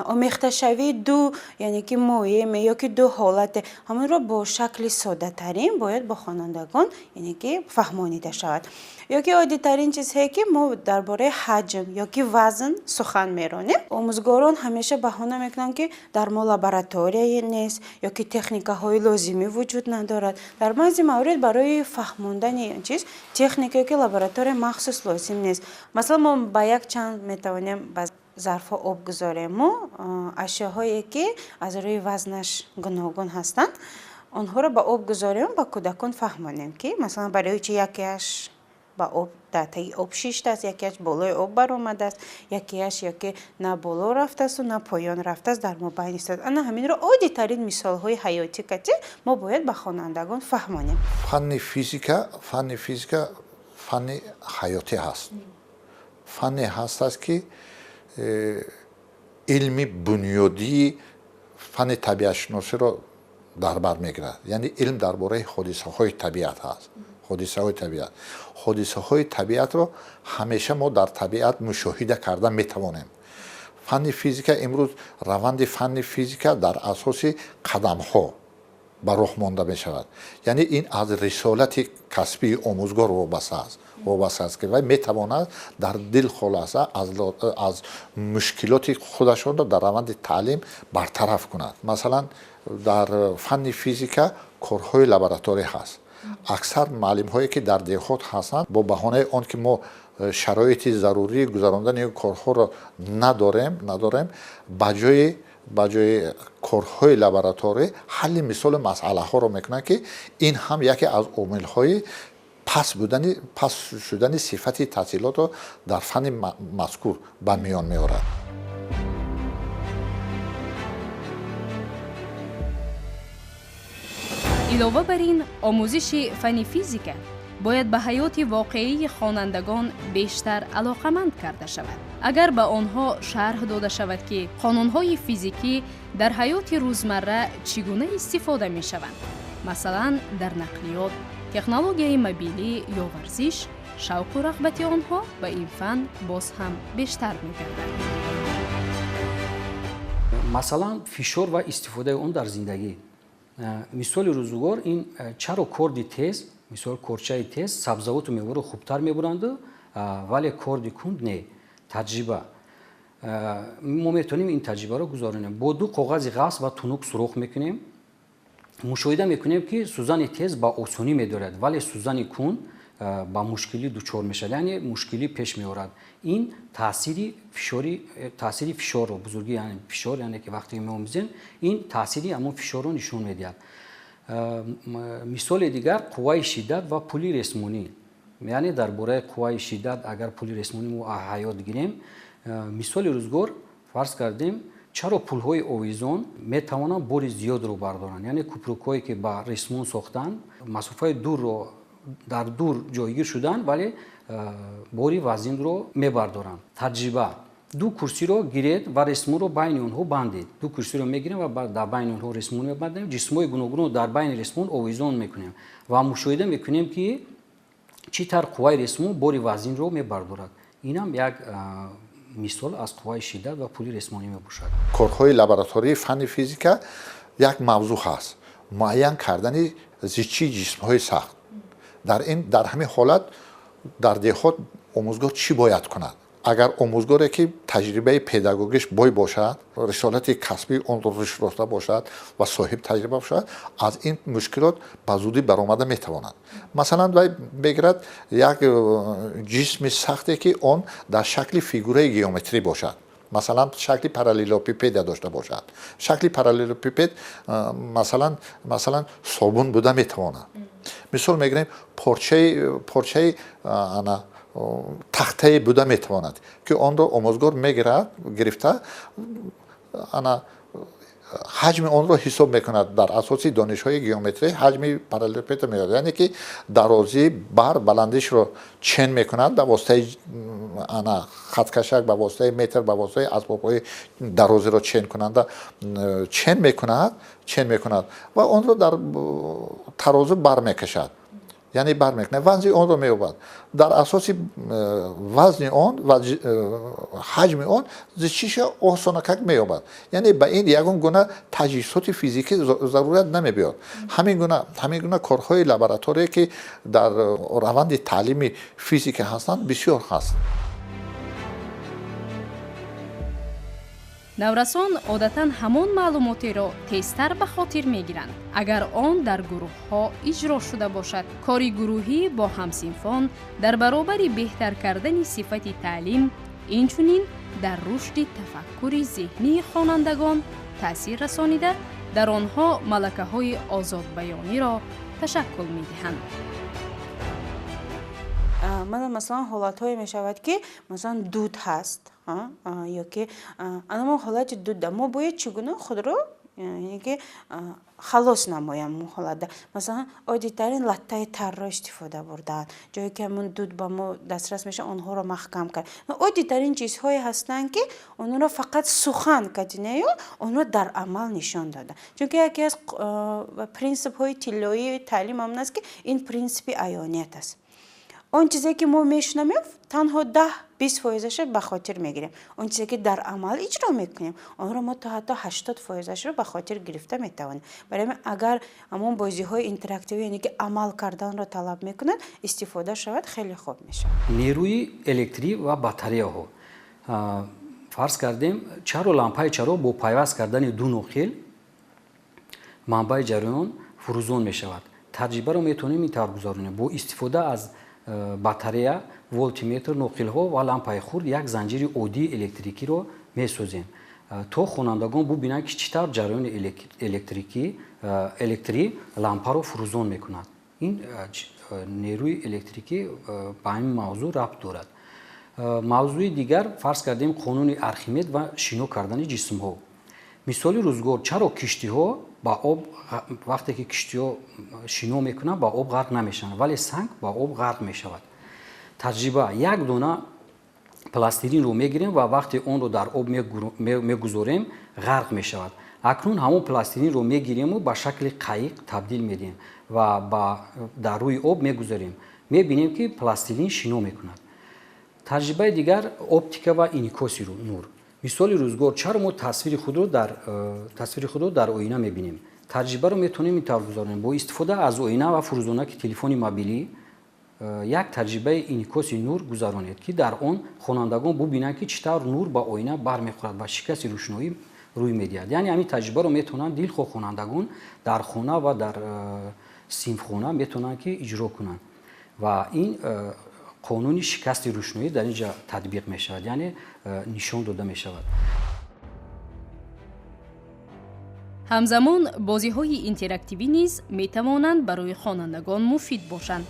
آمیخته شوی دو یعنی که مایع یا که دو حالت همین را با شکل ساده ترین باید با خوانندگان یعنی که فهمانیده شود. یا که عادی ترین چیزی که ما درباره حجم یا که وزن سخن میرانیم. آموزگاران همیشه بهانه میکنن که در ما لابراتوری نیست یا که تکنیک‌های لازمی وجود ندارد. در بعضی موارد برای فهموندن این چیز تکنیکی که لابراتوری مخصوص لازم نیست. مثلا ما با یک چند میتوانیم ظرف آب گذاریم و اشیاهایی که از روی وزنش گوناگون هستند آنها را با آب گذاریم با کودکان فهمانیم که مثلا برای چی یکیش با آب داته آب شیشته است، یکیش بالای آب بر آمده است، یکیش یا که نه بالا رفته است و نه پایان رفته است در مابین است. انا همین را عادی ترین مثال های حیاتی که ما باید به خوانندگان فهمانیم. فن فیزیک فن حیاتی هست. фанне ҳастааст ки илми бунёдии фанни табиатшиносиро дар бар мегирад. Яъне илм дар бораи ҳодисаҳои табиат ҳаст. ҳодисаҳои табиатро ҳамеша мо дар табиат мушоҳида карда метавонем. фанни физика имрӯз раванди фанни физика дар асоси қадамҳо ба роҳ монда мешавад. Яъне ин аз рисолати касбии омӯзгор вобаста аст ки вай метавонад дар дил холаса аз мушкилоти худашонро дар раванди таълим бартараф кунад. Масалан дар фанни физика корҳои лабораторӣ ҳаст. аксар муаллимҳое ки дар деҳот ҳастанд бо баҳонаи он ки мо шароити зарурии гузарондани корҳоро надорем ба ҷои корҳои лабораторӣ ҳалли мисоли масъалаҳоро мекунанд ки ин ҳам яке аз омилҳои пас шудани сифати таҳсилотро дар фанни мазкур ба миён меорад. илова бар ин омӯзиши фанни физика бояд ба ҳаёти воқеии хонандагон бештар алоқаманд карда шавад. агар ба онҳо шарҳ дода шавад ки қонунҳои физикӣ дар ҳаёти рӯзмарра чӣ гуна истифода мешаванд, масалан дар нақлиёт, технологияи мобилӣ ё варзиш, шавқу рағбати онҳо ба ин фан боз ҳам бештар мегардад. масалан фишор ва истифодаи он дар зиндагӣ. мисоли рӯзгор ин чаро корди тез, мисол корчаи тез сабзавоту меваро хубтар мебуранду вале корди кунд не. таҷриба мо метавонем ин таҷрибаро гузаронем. бо ду коғази ғафс ва тунук сурух мекунем, мушоҳида мекунем ки сӯзани тез ба осонӣ медорад вале сӯзани кунд ба мушкилӣ дучор мешавад, яъне мушкилӣ пеш меорад. ин таъсири фишорро бузурги яъне фишор, яъне ки вақте мо мезем ин таъсири ҳамон фишорро нишон медиҳад. мисоли дигар қувваи шиддат ва пули ресмонӣ. яъне дар бораи қувваи шиддат агар пули ресмонӣ мо ҳаёт гирем, мисоли рӯзгор фарз кардем чаро пулҳои овизон метавонанд бори зиёдро бардоранд, яъне купрукҳое ки ба ресмон сохтанд масофаи дурро дар дур ҷойгир шуданд вале бори вазинро мебардоранд. таҷриба ду курсиро гиред ва ресмонро байни онҳо бандед. ду курсиро мегирем ва дар байни онҳо ресмон мебандем, ҷисмҳои гуногунро дар байни ресмон овизон мекунем ва мушоҳида мекунем ки чӣ тавр қувваи ресмон бори вазинро мебардорад. инам як мисол аз қувваи шиддат ва пули ресмонӣ мебошад. корҳои лаборатории фанни физика як мавзӯъ ҳаст, муайян кардани зичии ҷисмҳои сахт. дар ҳамин ҳолат дар деҳот омӯзгор чӣ бояд кунад? агар омӯзгоре ки таҷрибаи педагогиш бой бошад, рисолати касбии он рушд ёфта бошад ва соҳиб таҷриба бошад, аз ин мушкилот ба зудӣ баромада метавонад. масалан вай мегирад як ҷисми сахте ки он дар шакли фигураи геометрӣ бошад, масалан шакли параллелопипед дошта бошад. шакли параллелопипед масалан собун буда метавонад. мисол мегирем порчаи тахтае буда метавонад ки онро омӯзгор гирифта ҳаҷми онро ҳисоб мекунад дар асоси донишҳои геометрӣ ҳаҷми параллелопипедро мегирад, яъне ки дарозии бар баландишро чен мекунад ба воситаи хаткашак, ба воситаи метр, ба воситаи асбобҳои дарозиро чен мекунад ва онро дар тарозу бармекашад, яъне бармекунад, вазни онро меёбад. дар асоси вазни он ва ҳаҷми он зичиша осонакак меёбад. яъне ба ин ягон гуна таҷҳизоти физикӣ зарурат намебиёд. ҳамин гуна корҳои лабораторие ки дар раванди таълими физика ҳастанд бисёр ҳаст. наврасон одатан ҳамон маълумотеро тезтар ба хотир мегиранд агар он дар гурӯҳҳо иҷро шуда бошад. кори гурӯҳӣ бо ҳамсинфон дар баробари беҳтар кардани сифати таълим, инчунин дар рушди тафаккури зеҳнии хонандагон таъсир расонида, дар онҳо малакаҳои озодбаёниро ташаккул медиҳанд. масалан ҳолатҳое мешавад ки масалан дуд ҳаст ё ки анамон ҳолати дуда мо бояд чӣ гуна худро یعنی که خلاص نمایم حالت مثلا عادی‌ترین لطه تر را استفاده بردن جایی که من دود با ما دسترس میشه اونها رو محکم کرد عادی‌ترین چیزهایی هستن که اونها رو فقط سخن کردن اون رو در عمل نشان دادن چون که یکی از پرینسیپ های طلایی تعلیم هم است که این پرینسیپ عیانیت است اون چیزی که ما میشنویم تنها 10-20% به خاطر میگیریم اون چیزی که در عمل اجرا میکنیم اون رو ما تا حتی 80% رو به خاطر گرفته میتوانیم برای اگر همون بازی های اینتراکتیوی یعنی که عمل کردن رو طلب میکنن استفاده شود خیلی خوب میشه نیروی الکتریک و باتری ها فرض کردیم چرا لامپای چرا با پیوست کردن دو نقل منبع جریان فروزان میشود تجربه رو میتونیم این طور گذارونیم با استفاده از باتری ولتمتر نقل ها و لامپای خورد یک زنجیر عادی الکتریکی رو میسازیم تا خوانندگان ببینند که چطور جریان الکتریک لامپا رو فروزان میکند این نیروی الکتریکی به این موضوع ربط دارد موضوع دیگر فرض کردیم قانون ارخیمد و شینو کردن جسم ها مثال روزگار چرا کشتی ها با آب وقتی که کشتی ها شینو میکنن با آب غرق نمیشن ولی سنگ با آب غرق میشود تجربه یک دونه پلاستیرین رو میگیریم و وقتی اون رو در آب میگذاریم غرق میشود اکنون همون پلاستیرین رو میگیریم و به شکل قایق تبدیل میدیم و در روی آب میگذاریم میبینیم که پلاستیرین شینو میکند تجربه دیگر اپتیکا و انعکاس نور مثال روزگار چرا ما تصویر خود رو در آینه میبینیم تجربه رو میتونیم این طور گذاریم با استفاده از آینه و فروزانک تلفن موبیلی یک تجربه انعکاس نور گذرانید که در آن خوانندگان ببینند که چطور نور با آینه برمیخورد و شکست روشنایی روی میدهد یعنی همین تجربه رو میتونن دلخواه خوانندگان در خانه و در سیمفخانه میتونن که اجرا کنن و این قانون شکست روشنایی در اینجا تطبیق می شود یعنی نشان داده می شود همزمان بازی‌های اینتراکتیوی نیز می‌توانند برای خوانندگان مفید باشند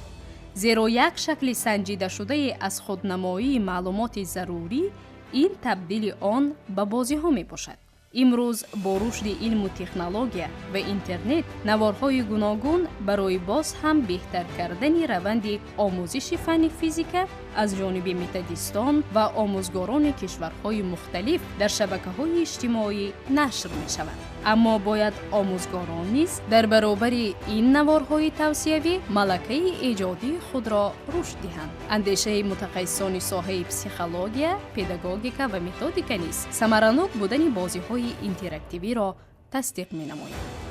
زیرا یک شکل سنجیده شده از خودنمایی معلومات ضروری این تبدیل آن به بازی‌ها میباشد امروز با رشد علم و تکنولوژی و اینترنت نوارهای گوناگون برای باز هم بهتر کردن روند آموزش فن فیزیک از جانب متدیستان و آموزگاران کشورهای مختلف در شبکه‌های اجتماعی نشر می‌شود اما باید آموزگاران نیز در برابر این نوارهای توصیوی ملکه ایجادی خود را رشد دهند اندیشه متخصصان ساحه پسیخولوژی پداگوژیکا و متدیکا نیز ثمرانok بودن بازی‌های اینتراکتیوی را تصدیق می‌نماید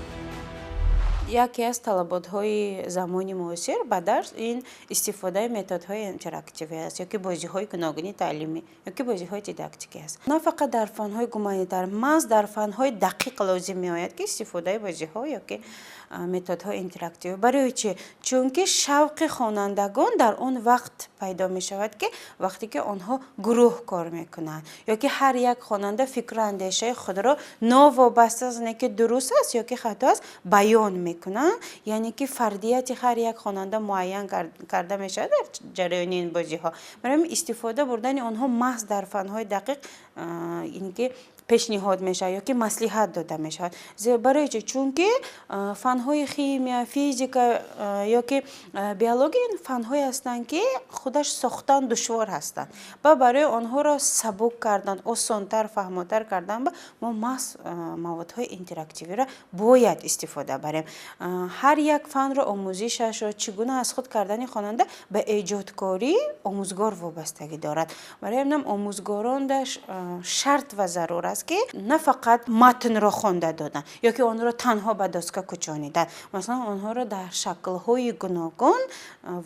یکی از طلبات‌های زمان معاصر به درس این استفاده متدهای اینتراکتیوی است یا که بازی‌های گوناگون تعلیمی یا که بازی‌های دیداکتیکی است نه فقط در فن‌های گومانیتار محض در فن‌های دقیق لازم می‌آید که استفاده بازی‌ها یا که متدهای اینتراکتیو برای چه چون که شوق خوانندگان در آن وقت پیدا می‌شود که وقتی که آنها گروه کار می‌کنند یا که هر یک خواننده فکر و اندیشه خود را ناوابسته از اینکه درست است یا که خطا است بیان می‌کنند یعنی که فردیت هر یک خواننده معین کرده می‌شود در جریان این بازی‌ها برای استفاده بردن آنها محض در فن‌های دقیق اینکه پیشنهاد میشه یا که مصلحت داده میشه برای چون که فن‌های شیمی فیزیک یا که بیولوژی این فن‌های هستند که خودش ساختن دشوار هستند و برای آنها را سبک کردن آسان‌تر فهم‌تر کردن ما موادهای اینتراکتیوی را باید استفاده بریم هر یک فن را آموزشش را چگونه از خود کردن خواننده به ایجادکاری آموزگار وابستگی دارد برای همین آموزگاران شرط و ضرور است که نه فقط متن را خوانده دادن یا که آن را تنها به دستگاه کشانیدن مثلا آنها را در شکل‌های گوناگون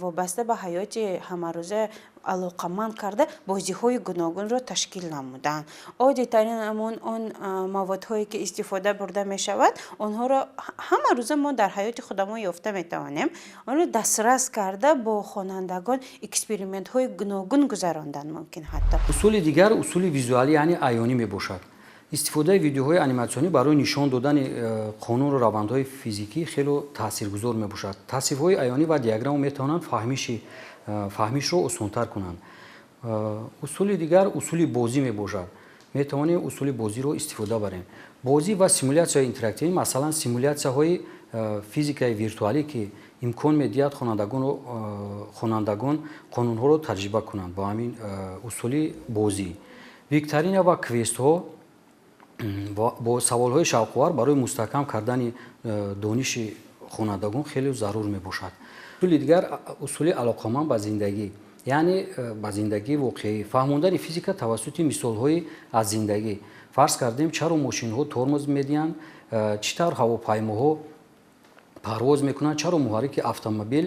وابسته به حیات همروزه علاقمند کرده بازی‌های گوناگون را تشکیل نمودن عادی‌ترین همون آن موادهایی که استفاده برده می شود آنها را همه روز ما در حیات خودمان یافته می توانیم آن را دسترس کرده با خوانندگان اکسپریمنت های گوناگون گذراندن ممکن حتی اصول دیگر اصول ویزوالی یعنی عیانی می باشد استفاده ویدیوهای انیماسیونی برای نشان دادن قانون و روندهای فیزیکی خیلی تاثیرگذار می باشد تصویرهای عیانی و دیاگرام می توانند فهمیش رو آسان‌تر کنند اصول دیگر اصول بازی می باشد метавонем усули бозиро истифода барем. бозӣ ва симулятсияҳои интерактивӣ, масалан симулятсияҳои физикаи виртуалӣ ки имкон медиҳад хонандагон қонунҳоро таҷриба кунанд бо ҳамин усули бозӣ. викторина ва квестҳо бо саволҳои шавқовар барои мустаҳкам кардани дониши хонандагон хеле зарур мебошад. усули дигар усули алоқаманд ба зиндагӣ, яъне ба зиндагии воқеӣ, фаҳмондани физика тавассути мисолҳои аз зиндагӣ. фарз кардем чаро мошинҳо тормоз медиҳанд, чӣ тавр ҳавопаймоҳо парвоз мекунанд, чаро муҳаррики автомобил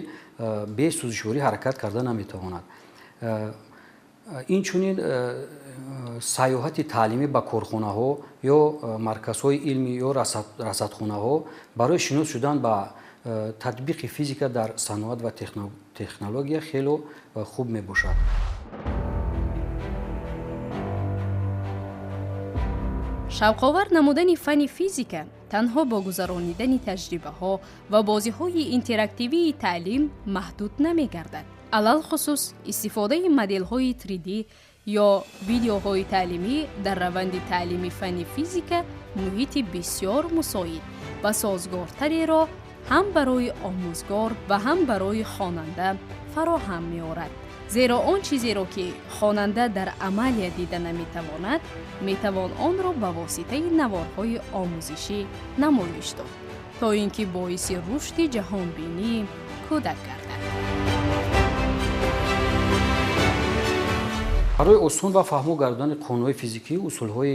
бе сӯзишворӣ ҳаракат карда наметавонад. инчунин сайёҳати таълимӣ ба корхонаҳо ё марказҳои илмӣ ё расадхонаҳо барои шинос шудан ба татбиқи физика дар саноат ва технология хело хуб мебошад. шавқовар намудани фанни физика танҳо бо гузаронидани таҷрибаҳо ва бозиҳои интерактивии таълим маҳдуд намегардад. алалхусус истифодаи моделҳои 3D ё видеоҳои таълимӣ дар раванди таълими фанни физика муҳити бисёр мусоид ва созгортареро ҳам барои омӯзгор ва ҳам барои хонанда фароҳам меорад. зеро он чизеро ки хонанда дар амалия дида наметавонад, метавон онро ба воситаи наворҳои омӯзишӣ намоиш дод, то ин ки боиси рушди ҷаҳонбинии кӯдак гардад. барои осон ва фаҳмо гардидани қонунҳои физикӣ усулҳои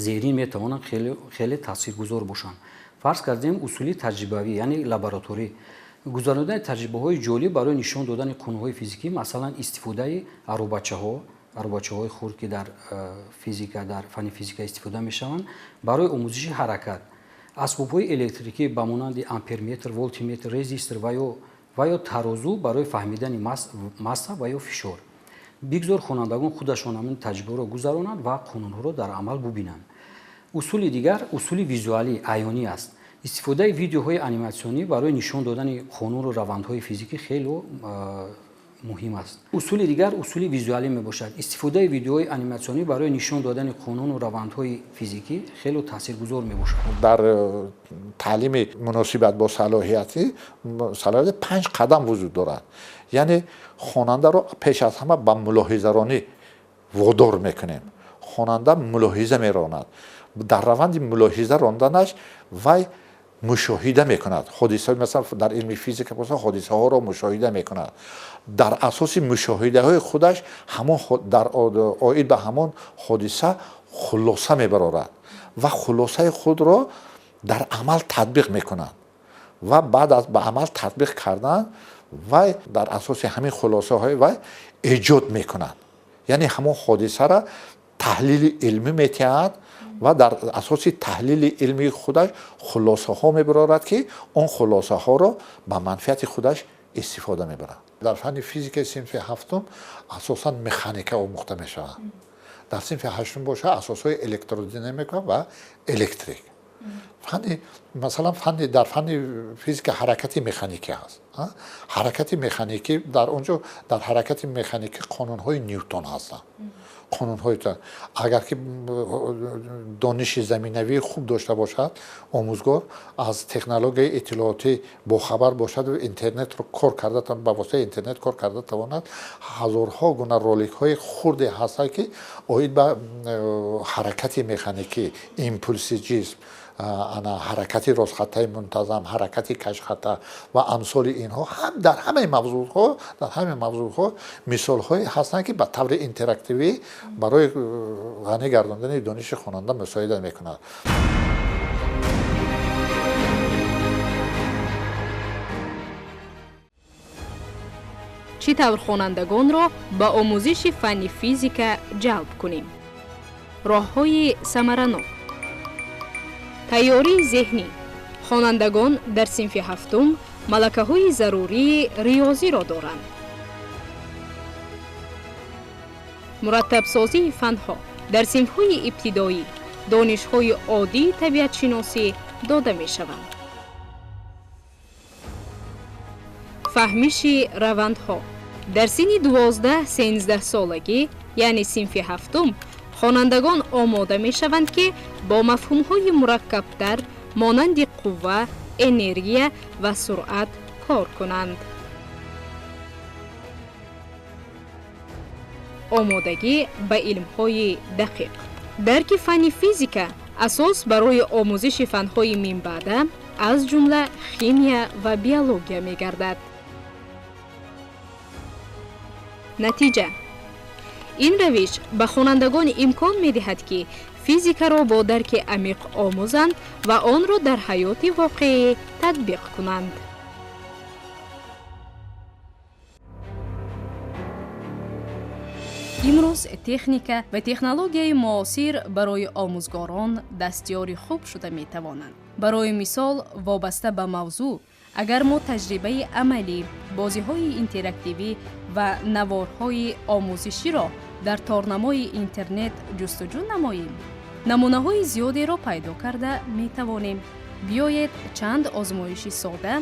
зерин метавонанд хеле таъсиргузор бошанд. фарз кардем усули таҷрибавӣ, яъне лабораторӣ, гузарондани таҷрибаҳои ҷолиб барои нишон додани қонунҳои физикӣ, масалан истифодаи аробачаҳои хурд ки дар фанни физика истифода мешаванд барои омӯзиши ҳаракат, асбобҳои электрикӣ ба монанди амперметр, волтиметр, резистор ва ё тарозу барои фаҳмидани масса ва ё фишор. бигзор хонандагон худашон ҳамин таҷрибаҳоро гузаронанд ва қонунҳоро дар амал бубинанд. усули дигар усули визуалӣ аёнӣ аст. истифодаи видеоҳои аниматсионӣ барои нишон додани қонуну равандҳои физикӣ хеле муҳим аст. усули дигар усули визуалӣ мебошад. истифодаи видеоҳои аниматсионӣ барои нишон додани қонуну равандҳои физикӣ хеле таъсиргузор мебошад. дар таълими муносибат бо салоҳияти 5 қадам вуҷуд дорад. яъне хонандаро пеш аз ҳама ба мулоҳизаронӣ водор мекунем. хонанда мулоҳиза меронад. дар раванди мулоҳиза ронданаш вай мушоҳида мекунад. ҳодиса масалан дар илми физика боса ҳодисаҳоро мушоҳида мекунад. дар асоси мушоҳидаҳои худаш дар оид ба ҳамон ҳодиса хулоса мебарорад ва хулосаи худро дар амал татбиқ мекунад ва баъд аз ба амал татбиқ кардан вай дар асоси ҳамин хулосаҳои вай эҷод мекунад. яъне ҳамон ҳодисаро таҳлили илмӣ метиҳад ва дар асоси таҳлили илмии худаш хулосаҳо мебарорад ки он хулосаҳоро ба манфиати худаш истифода мебарад. дар фанни физикаи синфи ҳафтум асосан механика омӯхта мешавад. дар синфи ҳаштум боша асосҳои электродинамика ва электрик. масалан дар фанни физика ҳаракати механикӣ ҳаст. ҳаракати механикӣ дар онҷо дар ҳаракати механикӣ қонунҳои ньютон ҳастанд. қонунҳои агар ки дониши заминавии хуб дошта бошад, омӯзгор аз технологияи иттилоотӣ бохабар бошад, интернетро кор карда ба воситаи интернет кор карда тавонад, ҳазорҳо гуна роликҳои хурде ҳастанд ки оид ба ҳаракати механикӣ, импулси ҷисм, ҳаракати ростхаттаи мунтазам, ҳаракати кашхатта ва амсоли инҳо дар ҳамаи мавзӯъҳо мисолҳое ҳастанд ки ба таври интерактивӣ барои ғанӣ гардондани дониши хонанда мусоида мекунад. чӣ тавр хонандагонро ба омӯзиши фанни физика ҷалб кунем? роҳҳои самаранок. тайёрии зеҳнӣ. хонандагон дар синфи ҳафтум малакаҳои зарурии риёзиро доранд. мураттабсозии фанҳо. дар синфҳои ибтидоӣ донишҳои оддии табиатшиносӣ дода мешаванд. фаҳмиши равандҳо. дар синни 12-13 солагӣ, яъне синфи ҳафтум, хонандагон омода мешаванд ки бо мафҳумҳои мураккабтар монанди қувва, энергия ва суръат кор кунанд. омодагӣ ба илмҳои дақиқ. дарки фанни физика асос барои омӯзиши фанҳои минбаъда аз ҷумла химия ва биология мегардад. натиҷа: ин равиш ба хонандагон имкон медиҳад ки физикаро бо дарки амиқ омӯзанд ва онро дар ҳаёти воқеӣ татбиқ кунанд. имрӯз техника ва технологияи муосир барои омӯзгорон дастёри хуб шуда метавонанд. барои мисол, вобаста ба мавзӯъ, агар мо таҷрибаи амалӣ, бозиҳои интерактивӣ ва наворҳои омӯзиширо дар торнамои интернет ҷустуҷӯ намоем, намунаҳои зиёдеро пайдо карда метавонем. биёед чанд озмоиши сода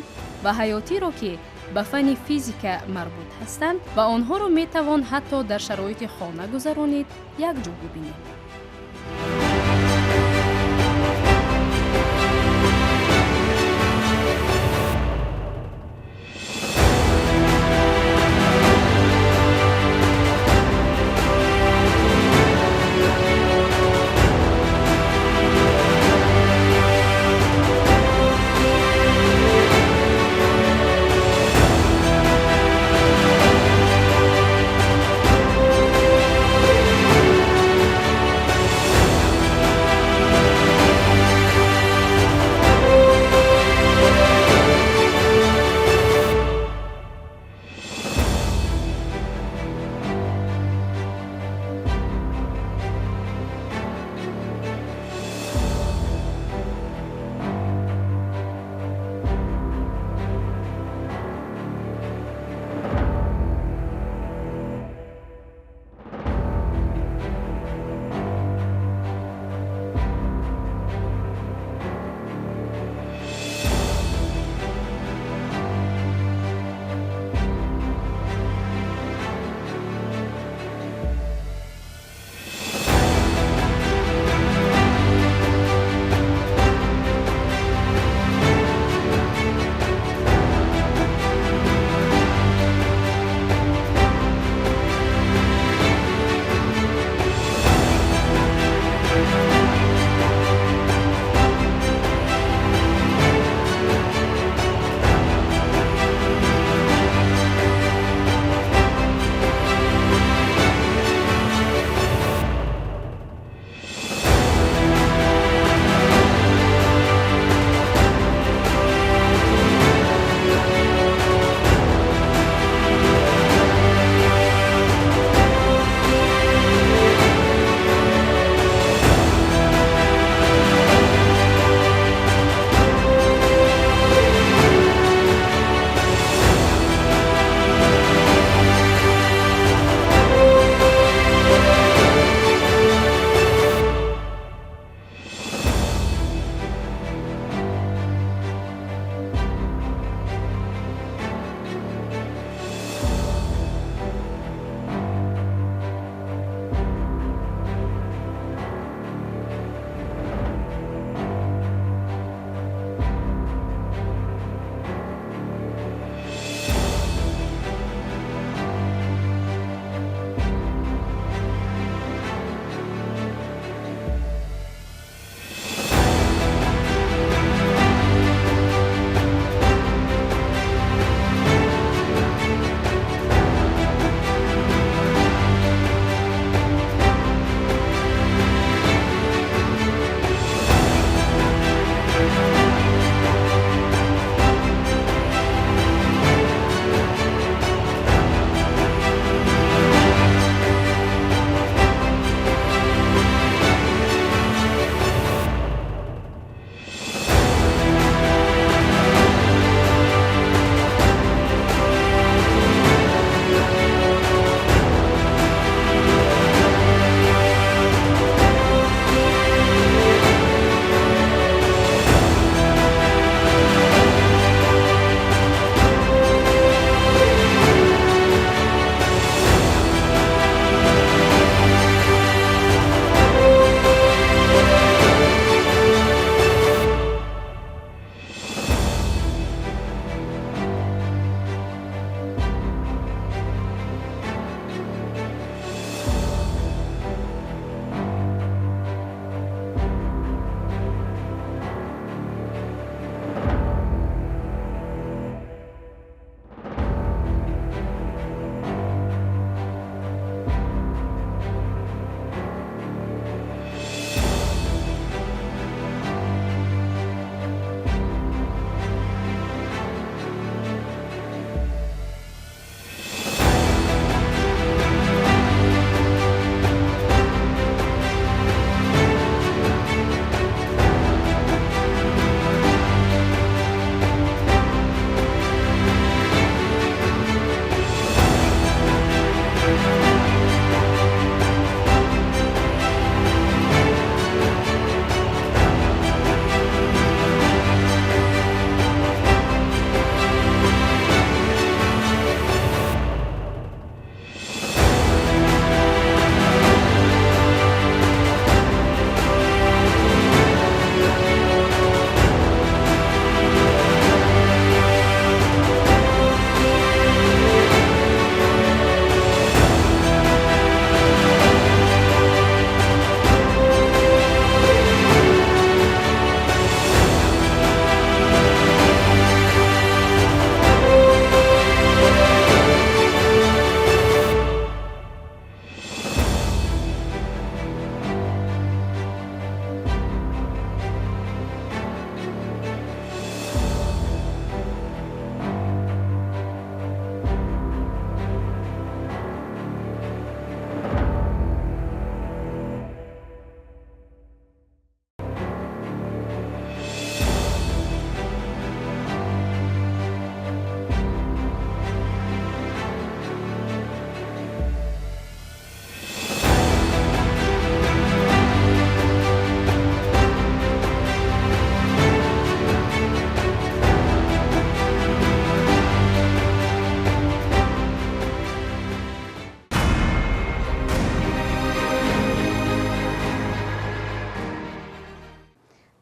ва ҳаётиро ки ба фанни физика марбут ҳастанд ва онҳоро метавон ҳатто дар шароити хона гузаронид, якҷо бибинем.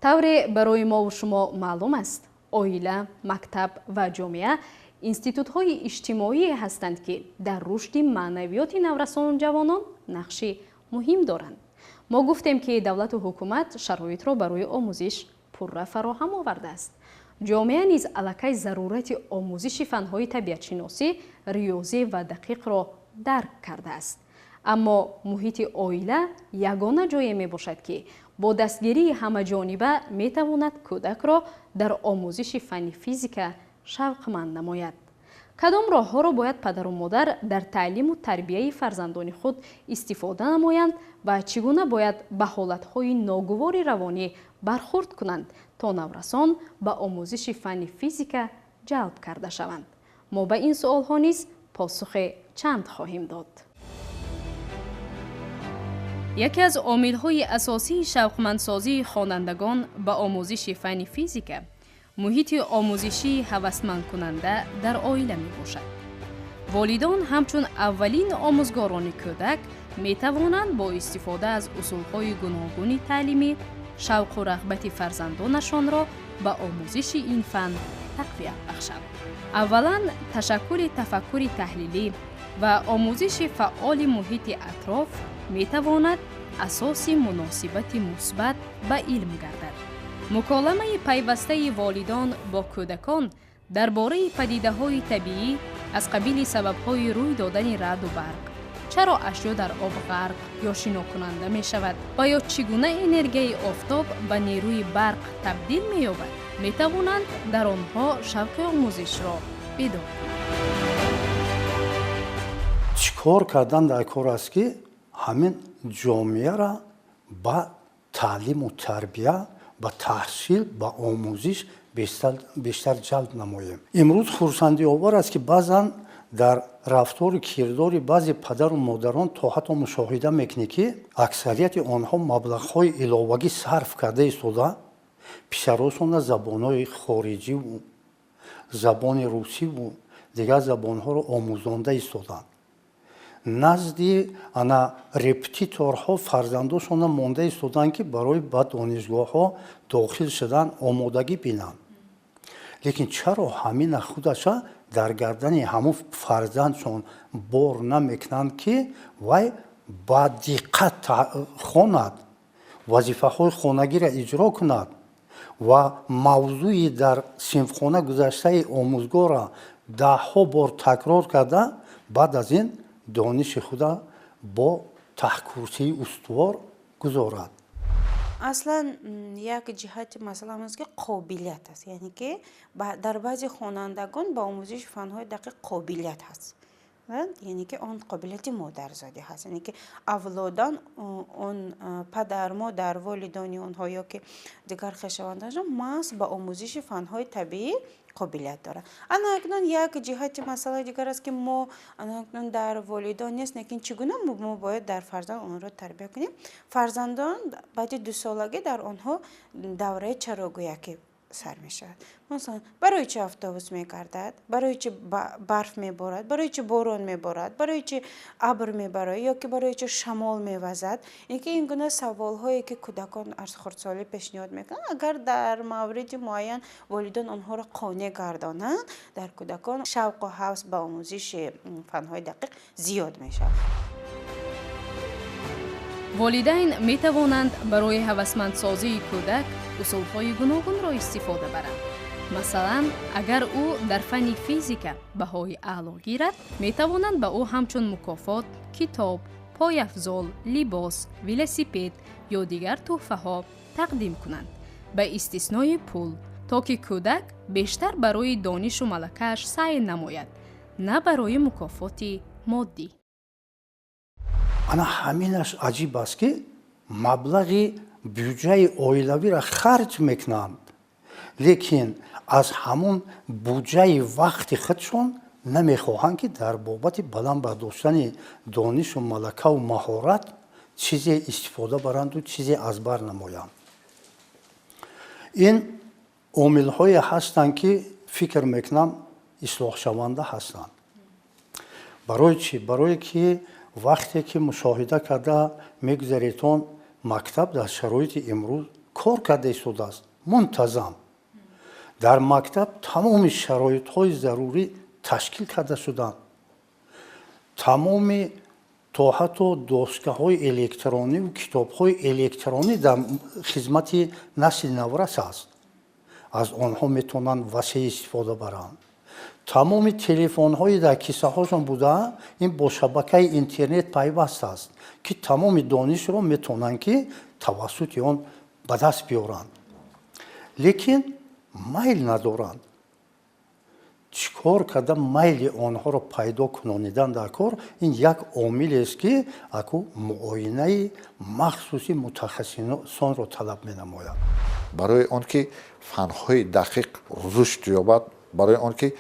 тавре барои мову шумо маълум аст, оила, мактаб ва ҷомеа институтҳои иҷтимоие ҳастанд, ки дар рушди маънавиёти наврасону ҷавонон нақши муҳим доранд. мо гуфтем, ки давлату ҳукумат шароитро барои омӯзиш пурра фароҳам овардааст. ҷомеа низ аллакай зарурати омӯзиши фанҳои табиатшиносӣ, риёзӣ ва дақиқро дарк кардааст. аммо муҳити оила ягона ҷое мебошад, ки бо дастгирии ҳамаҷониба метавонад кӯдакро дар омӯзиши фанни физика шавқманд намояд. кадом роҳҳоро бояд падару модар дар таълиму тарбияи фарзандони худ истифода намоянд ва чӣ гуна бояд ба ҳолатҳои ногувори равонӣ бархӯрд кунанд, то наврасон ба омӯзиши фанни физика ҷалб карда шаванд? мо ба ин суолҳо низ посухи чанд хоҳем дод. яке аз омилҳои асосии шавқмандсозии хонандагон ба омӯзиши фанни физика муҳити омӯзишии ҳавасмандкунанда дар оила мебошад. волидон ҳамчун аввалин омӯзгорони кӯдак метавонанд бо истифода аз усулҳои гуногуни таълимӣ шавқу рағбати фарзандонашонро ба омӯзиши ин фан тақвият бахшанд. аввалан ташаккули тафаккури таҳлилӣ ва омӯзиши фаъоли муҳити атроф метавонад асоси муносибати мусбат ба илм гардад. муколамаи пайвастаи волидон бо кӯдакон дар бораи падидаҳои табиӣ аз қабили сабабҳои рӯй додани раъду барқ, чаро ашё дар об ғарқ ё шинокунанда мешавад ва ё чӣ гуна энергияи офтоб ба нерӯи барқ табдил меёбад, метавонанд дар онҳо шавқи омӯзишро бидор кунанд. чӣ кор кардан дар кор аст, ки ҳамин ҷомеаро ба таълиму тарбия, ба таҳсил, ба омӯзиш бештар ҷалб намоем. имрӯз хурсандиовар аст, ки баъзан дар рафтору кирдори баъзе падару модарон то ҳатто мушоҳида мекунӣ, ки аксарияти онҳо маблағҳои иловагӣ сарф карда истода писарҳошона забонҳои хориҷиву забони русиву дигар забонҳоро омӯзонда истоданд. назди ана репетиторҳо фарзандошона монда истоданд, ки барои ба донишгоҳҳо дохил шудан омодагӣ бинанд. лекин чаро ҳамина худаша дар гардани ҳамун фарзандшон бор намекунанд, ки вай ба диққат хонад, вазифаҳои хонагиро иҷро кунад ва мавзӯи дар синфхона гузаштаи омӯзгорро даҳҳо бор такрор карда баъд аз ин дониши худа бо таҳкурсии устувор гузорад. аслан як ҷиҳати масъала аст, ки қобилият аст. яъне ки дар баъзи хонандагон ба омӯзиши фанҳои дақиқ қобилият ҳаст. яъне ки он қобилияти модарзодӣ ҳаст. яъне ки авлодан он падар, модар, волидони онҳо ё ки дигар хешавандонашон маҳз ба омӯзиши фанҳои табиӣ қобилият дорад. ана акнун як ҷиҳати масъалаи дигар аст, ки мо акнун дар волидон нест, лекин чӣ гуна мо бояд дар фарзанд онро тарбия кунем. фарзандон баъди дусолагӣ дар онҳо давраи чарогӯякӣ сар мешавад. масалан барои чӣ автобус мегардад, барои чӣ барф меборад, барои чӣ борон меборад, барои чӣ абр мебарад ё ки барои чӣ шамол мевазад. инки ин гуна саволҳое ки кӯдакон аз хурдсолӣ пешниҳод мекунанд, агар дар мавриди муайян волидон онҳоро қонеъ гардонанд, дар кӯдакон шавқу ҳавс ба омӯзиши фанҳои дақиқ зиёд мешавад. волидайн метавонанд барои ҳавасмандсозии кӯдак усулҳои гуногунро истифода баранд. масалан, агар ӯ дар фанни физика баҳои аъло гирад, метавонанд ба ӯ ҳамчун мукофот, китоб, пойафзол, либос, велосипед ё дигар тӯҳфаҳо тақдим кунанд, ба истиснои пул, то ки кӯдак бештар барои донишу малакааш саъй намояд, на барои мукофоти моддӣ. ана ҳаминаш аҷиб аст, ки маблағи бюҷаи оилавиро харҷ мекунанд, лекин аз ҳамун буҷаи вақти худшон намехоҳанд, ки дар бобати баланд бардоштани донишу малакаву маҳорат чизе истифода баранду чизе аз бар намоянд. ин омилҳое ҳастанд, ки фикр мекунам ислоҳшаванда ҳастанд. барои чӣ? барое ки вақте ки мушоҳида карда мегузаретон мактаб дар шароити имрӯз کار کرده شده است منتظم در مکتب تمام شرایط های ضروری تشکیل کرده شدند تمام تا حتی دستگاه های الکترونی و کتاب های الکترونی در خدمت نسل نورس است از آنها میتونند وسیع استفاده برند تمام تلفن های در کیسه هاشون بوده این با شبکه اینترنت پیوست است که تمام دانش رو میتونن که توسط آن به دست بیارند لیکن میل ندارند چیکار کردن میل آنها رو پیدا کنانیدن در کار این یک عامل است که اکو معاینه مخصوصی متخصصان رو طلب می‌نماید برای آن که فن‌های دقیق رشد یابد برای آن که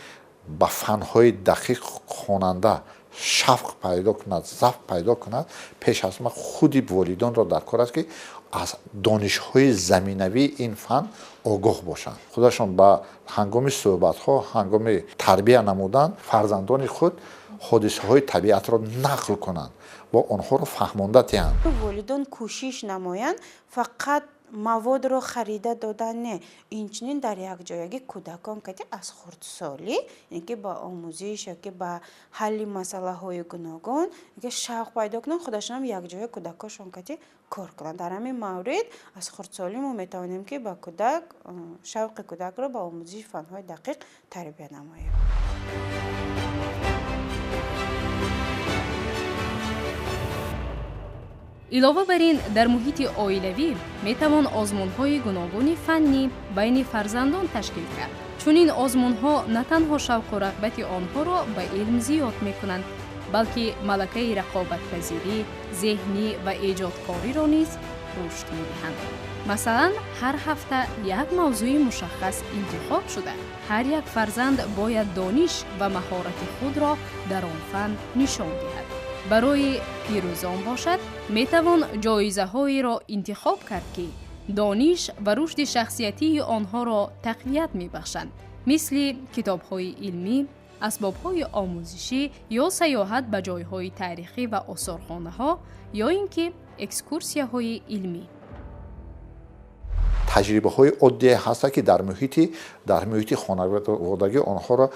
با فن‌های دقیق خواننده شوق پیدا کند ذوق پیدا کند پیش از ما خودی والیدان را در کار است که از دانش‌های زمینوی این فن آگاه باشند خودشان با هنگام صحبت‌ها هنگام تربیت نمودن فرزندان خود حادثه‌های طبیعت را نقل کنند و آنها را فهمانده دهند والیدان کوشش نمایند فقط مواد رو خریده دادن نه اینچنین در یک جایگی کودکان که از خردسالی اینکه با آموزش که با حل مسئله های گوناگون اینکه شوق پیدا کنن خودشون هم یک جای کودکاشون که کار کنن در همین مورد از خردسالی ما میتوانیم که با کودک شوق کودک رو با آموزش فن‌های دقیق تربیت نماییم илова бар ин дар муҳити оилавӣ метавон озмунҳои гуногуни фаннӣ байни фарзандон ташкил кард чунин озмунҳо на танҳо шавқу рағбати онҳоро ба илм зиёд мекунанд балки малакаи рақобатпазирӣ зеҳнӣ ва эҷодкориро низ рушд медиҳанд масалан ҳар ҳафта як мавзӯи мушаххас интихоб шуда ҳар як фарзанд бояд дониш ва маҳорати худро дар он фан нишон диҳад барои пирӯзон бошад метавон ҷоизаҳоеро интихоб кард ки дониш ва рушди шахсиятии онҳоро тақвият мебахшанд мисли китобҳои илмӣ асбобҳои омӯзишӣ ё сайёҳат ба ҷойҳои таърихӣ ва осорхонаҳо ё ин ки экскурсияҳои илмӣ таҷрибаҳои оддие ҳаста ки дар муҳити хонаводагӣ онҳоро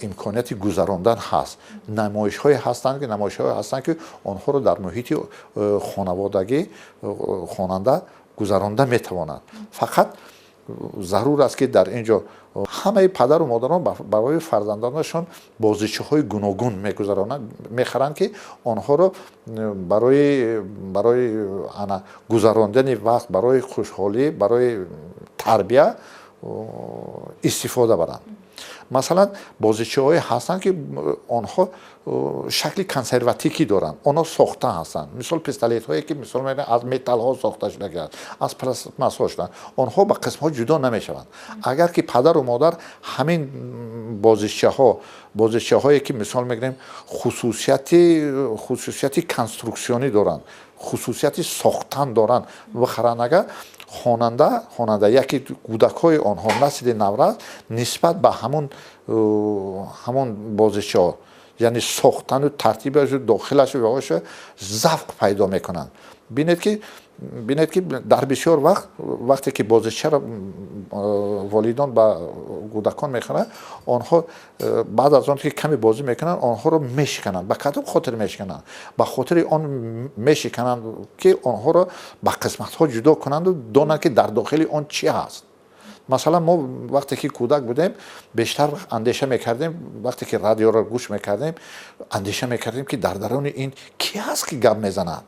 имконияти гузарондан ҳаст намоишҳое ҳастанд ки онҳоро дар муҳити хонаводагӣ хонанда гузаронда метавонад фақат зарур аст ки дар ин ҷо ҳамаи падару модарон барои фарзандонашон бозичиҳои гуногун мехаранд ки онҳоро барои гузарондани вақт барои хушҳолӣ барои тарбия истифода баранд масалан бозичиҳое ҳастанд ки онҳо шакли консерватикӣ доранд онҳо сохта ҳастанд мисол пистолетҳое ки мисол аз металлҳо сохта шудагианд аз пластмассҳо шуданд онҳо ба қисмҳо ҷудо намешаванд агар ки падару модар ҳамин бозичиҳое ки мисол мегирем хусусияти конструксионӣ доранд хусусияти сохтан доранд бихаранд агар хонанда яке кӯдакҳои онҳо насли наврас нисбат ба ҳамон бозичиҳо яъне сохтану тартибашу дохилашу ёша завқ пайдо мекунанд бинед ки дар бисёр вақте ки бозичаро волидон ба кӯдакон мехӯранд онҳо баъд аз он ки каме бозӣ мекунанд онҳоро мешикананд ба кадом хотир мешикананд ба хотири он мешикананд ки онҳоро ба қисматҳо ҷудо кунанду донанд ки дар дохили он чӣ ҳаст масалан мо вақте ки кӯдак будем бештар андеша мекардем вақте ки радиоро гӯш мекардем андеша мекардем ки дар даруни ин кӣ ҳаст ки гап мезанад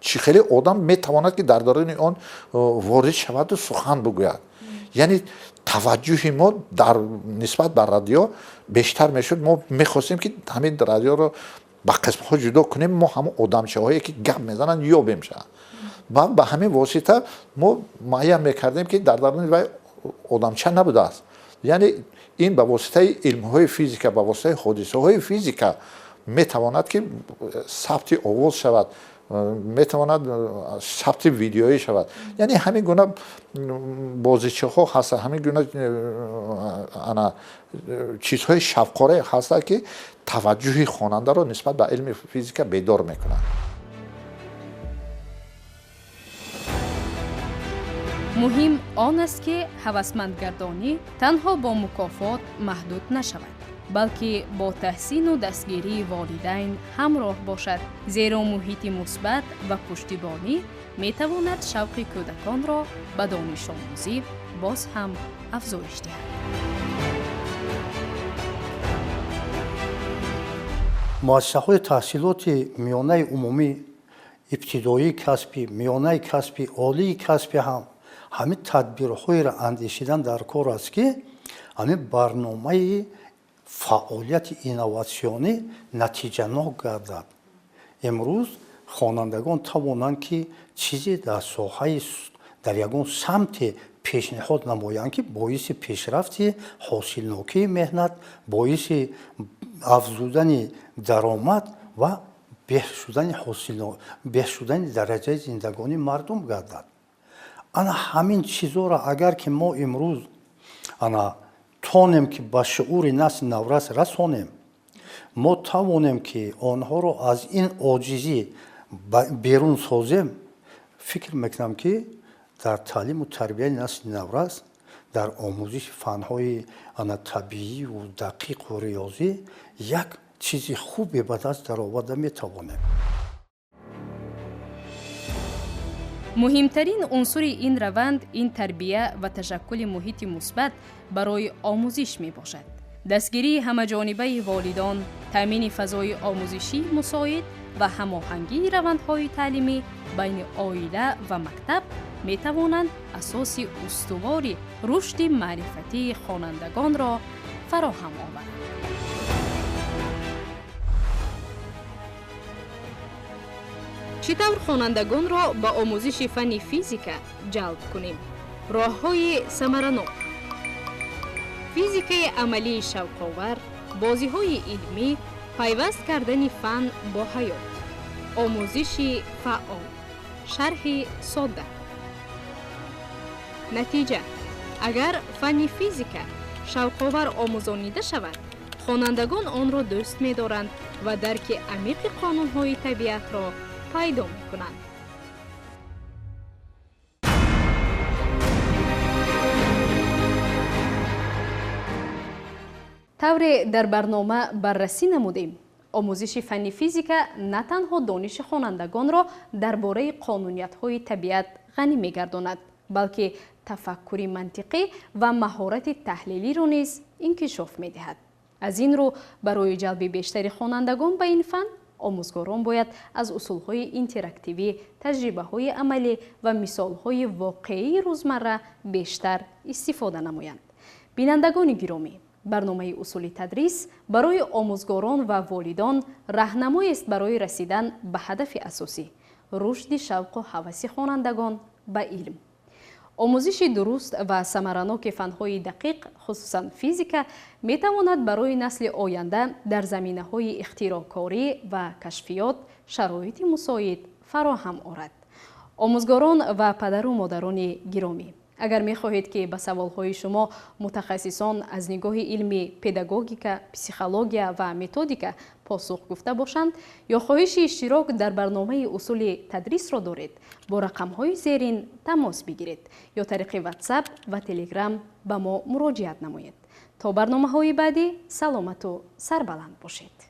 чӣ хеле одам метавонад ки дар даруни он ворид шаваду сухан бигӯяд яъне таваҷҷӯҳи мо нисбат ба радио бештар мешуд мо мехостем ки ҳамин радиоро ба қисмҳо ҷудо кунем мо ҳамон одамчаҳое ки гап мезананд ёбем шавад ва ба ҳамин восита мо муайян мекардем ки дар даруни вай одамча набудааст яъне ин ба воситаи илмҳои физика ба воситаи ҳодисаҳои физика метавонад ки сабти овоз шавад метавонад сабти видеоӣ шавад яъне ҳамин гуна бозичиҳо ҳаста ҳамин гуна чизҳои шавқора ҳаста ки таваҷҷӯҳи хонандаро нисбат ба илми физика бедор мекунад муҳим он аст ки ҳавасмандгардонӣ танҳо бо мукофот маҳдуд нашавад, балки бо таҳсину дастгирии волидайн ҳамроҳ бошад, зеро муҳити мусбат ва пуштибонӣ метавонад шавқи кӯдаконро ба донишомӯзӣ боз ҳам афзоиш диҳад. муассисаҳои таҳсилоти миёнаи умумӣ, ибтидоии касбӣ, миёнаи касбӣ, олии касбӣ ҳам ҳамин тадбирҳоеро андешидан дар кор аст ки ҳамин барномаи фаъолияти инноватсионӣ натиҷанок гардад. имрӯз хонандагон тавонанд ки чизе дар соҳаи дар ягон самте пешниҳод намоянд ки боиси пешрафти ҳосилнокии меҳнат, боиси афзудани даромад ва беҳтар шудани дараҷаи зиндагонии мардум гардад. ана ҳамин чизоро агар ки мо имрӯз тонем ки ба шуъури насли наврас расонем, мо тавонем ки онҳоро аз ин оҷизӣ берун созем, фикр мекунам ки дар таълиму тарбияи насли наврас, дар омӯзиши фанҳои табииву дақиқу риёзӣ як чизи хубе ба даст дароварда метавонем. муҳимтарин унсури ин раванд ин тарбия ва ташаккули муҳити мусбат барои омӯзиш мебошад. дастгирии ҳамаҷонибаи волидон, таъмини фазои омӯзишии мусоид ва ҳамоҳангии равандҳои таълимӣ байни оила ва мактаб метавонанд асоси устувори рушди маърифатии хонандагонро фароҳам оваранд. чӣ тавр хонандагонро ба омӯзиши фанни физика ҷалб кунем? роҳҳои самаранок: физикаи амалии шавқовар, бозиҳои илмӣ, пайваст кардани фан бо ҳаёт, омӯзиши фаъол, шарҳи содда. натиҷа: агар фанни физика шавқовар омӯзонида шавад, хонандагон онро дӯст медоранд ва дарки амиқи қонунҳои табиатро пайдо мекунанд. тавре дар барнома баррасӣ намудем, омӯзиши фанни физика на танҳо дониши хонандагонро дар бораи қонуниятҳои табиат ғанӣ мегардонад, балки тафаккури мантиқӣ ва маҳорати таҳлилиро низ инкишоф медиҳад. аз ин рӯ барои ҷалби бештари хонандагон ба ин фан, омӯзгорон бояд аз усулҳои интерактивӣ, таҷрибаҳои амалӣ ва мисолҳои воқеии рӯзмарра бештар истифода намоянд. бинандагони гиромӣ, барномаи усули тадрис барои омӯзгорон ва волидон раҳнамоест барои расидан ба ҳадафи асосӣ – рушди шавқу ҳаваси хонандагон ба илм. омӯзиши дуруст ва самараноки фанҳои дақиқ, хусусан физика, метавонад барои насли оянда дар заминаҳои ихтироъкорӣ ва кашфиёт шароити мусоид фароҳам орад. омӯзгорон ва падару модарони гиромӣ, агар мехоҳед ки ба саволҳои шумо мутахассисон аз нигоҳи илми педагогика, психология ва методика посух гуфта бошанд ё хоҳиши иштирок дар барномаи усули тадрисро доред, бо рақамҳои зерин тамос бигиред ё тариқи WhatsApp ва Telegram ба мо муроҷиат намоед. то барномаҳои баъдӣ саломату сарбаланд бошед.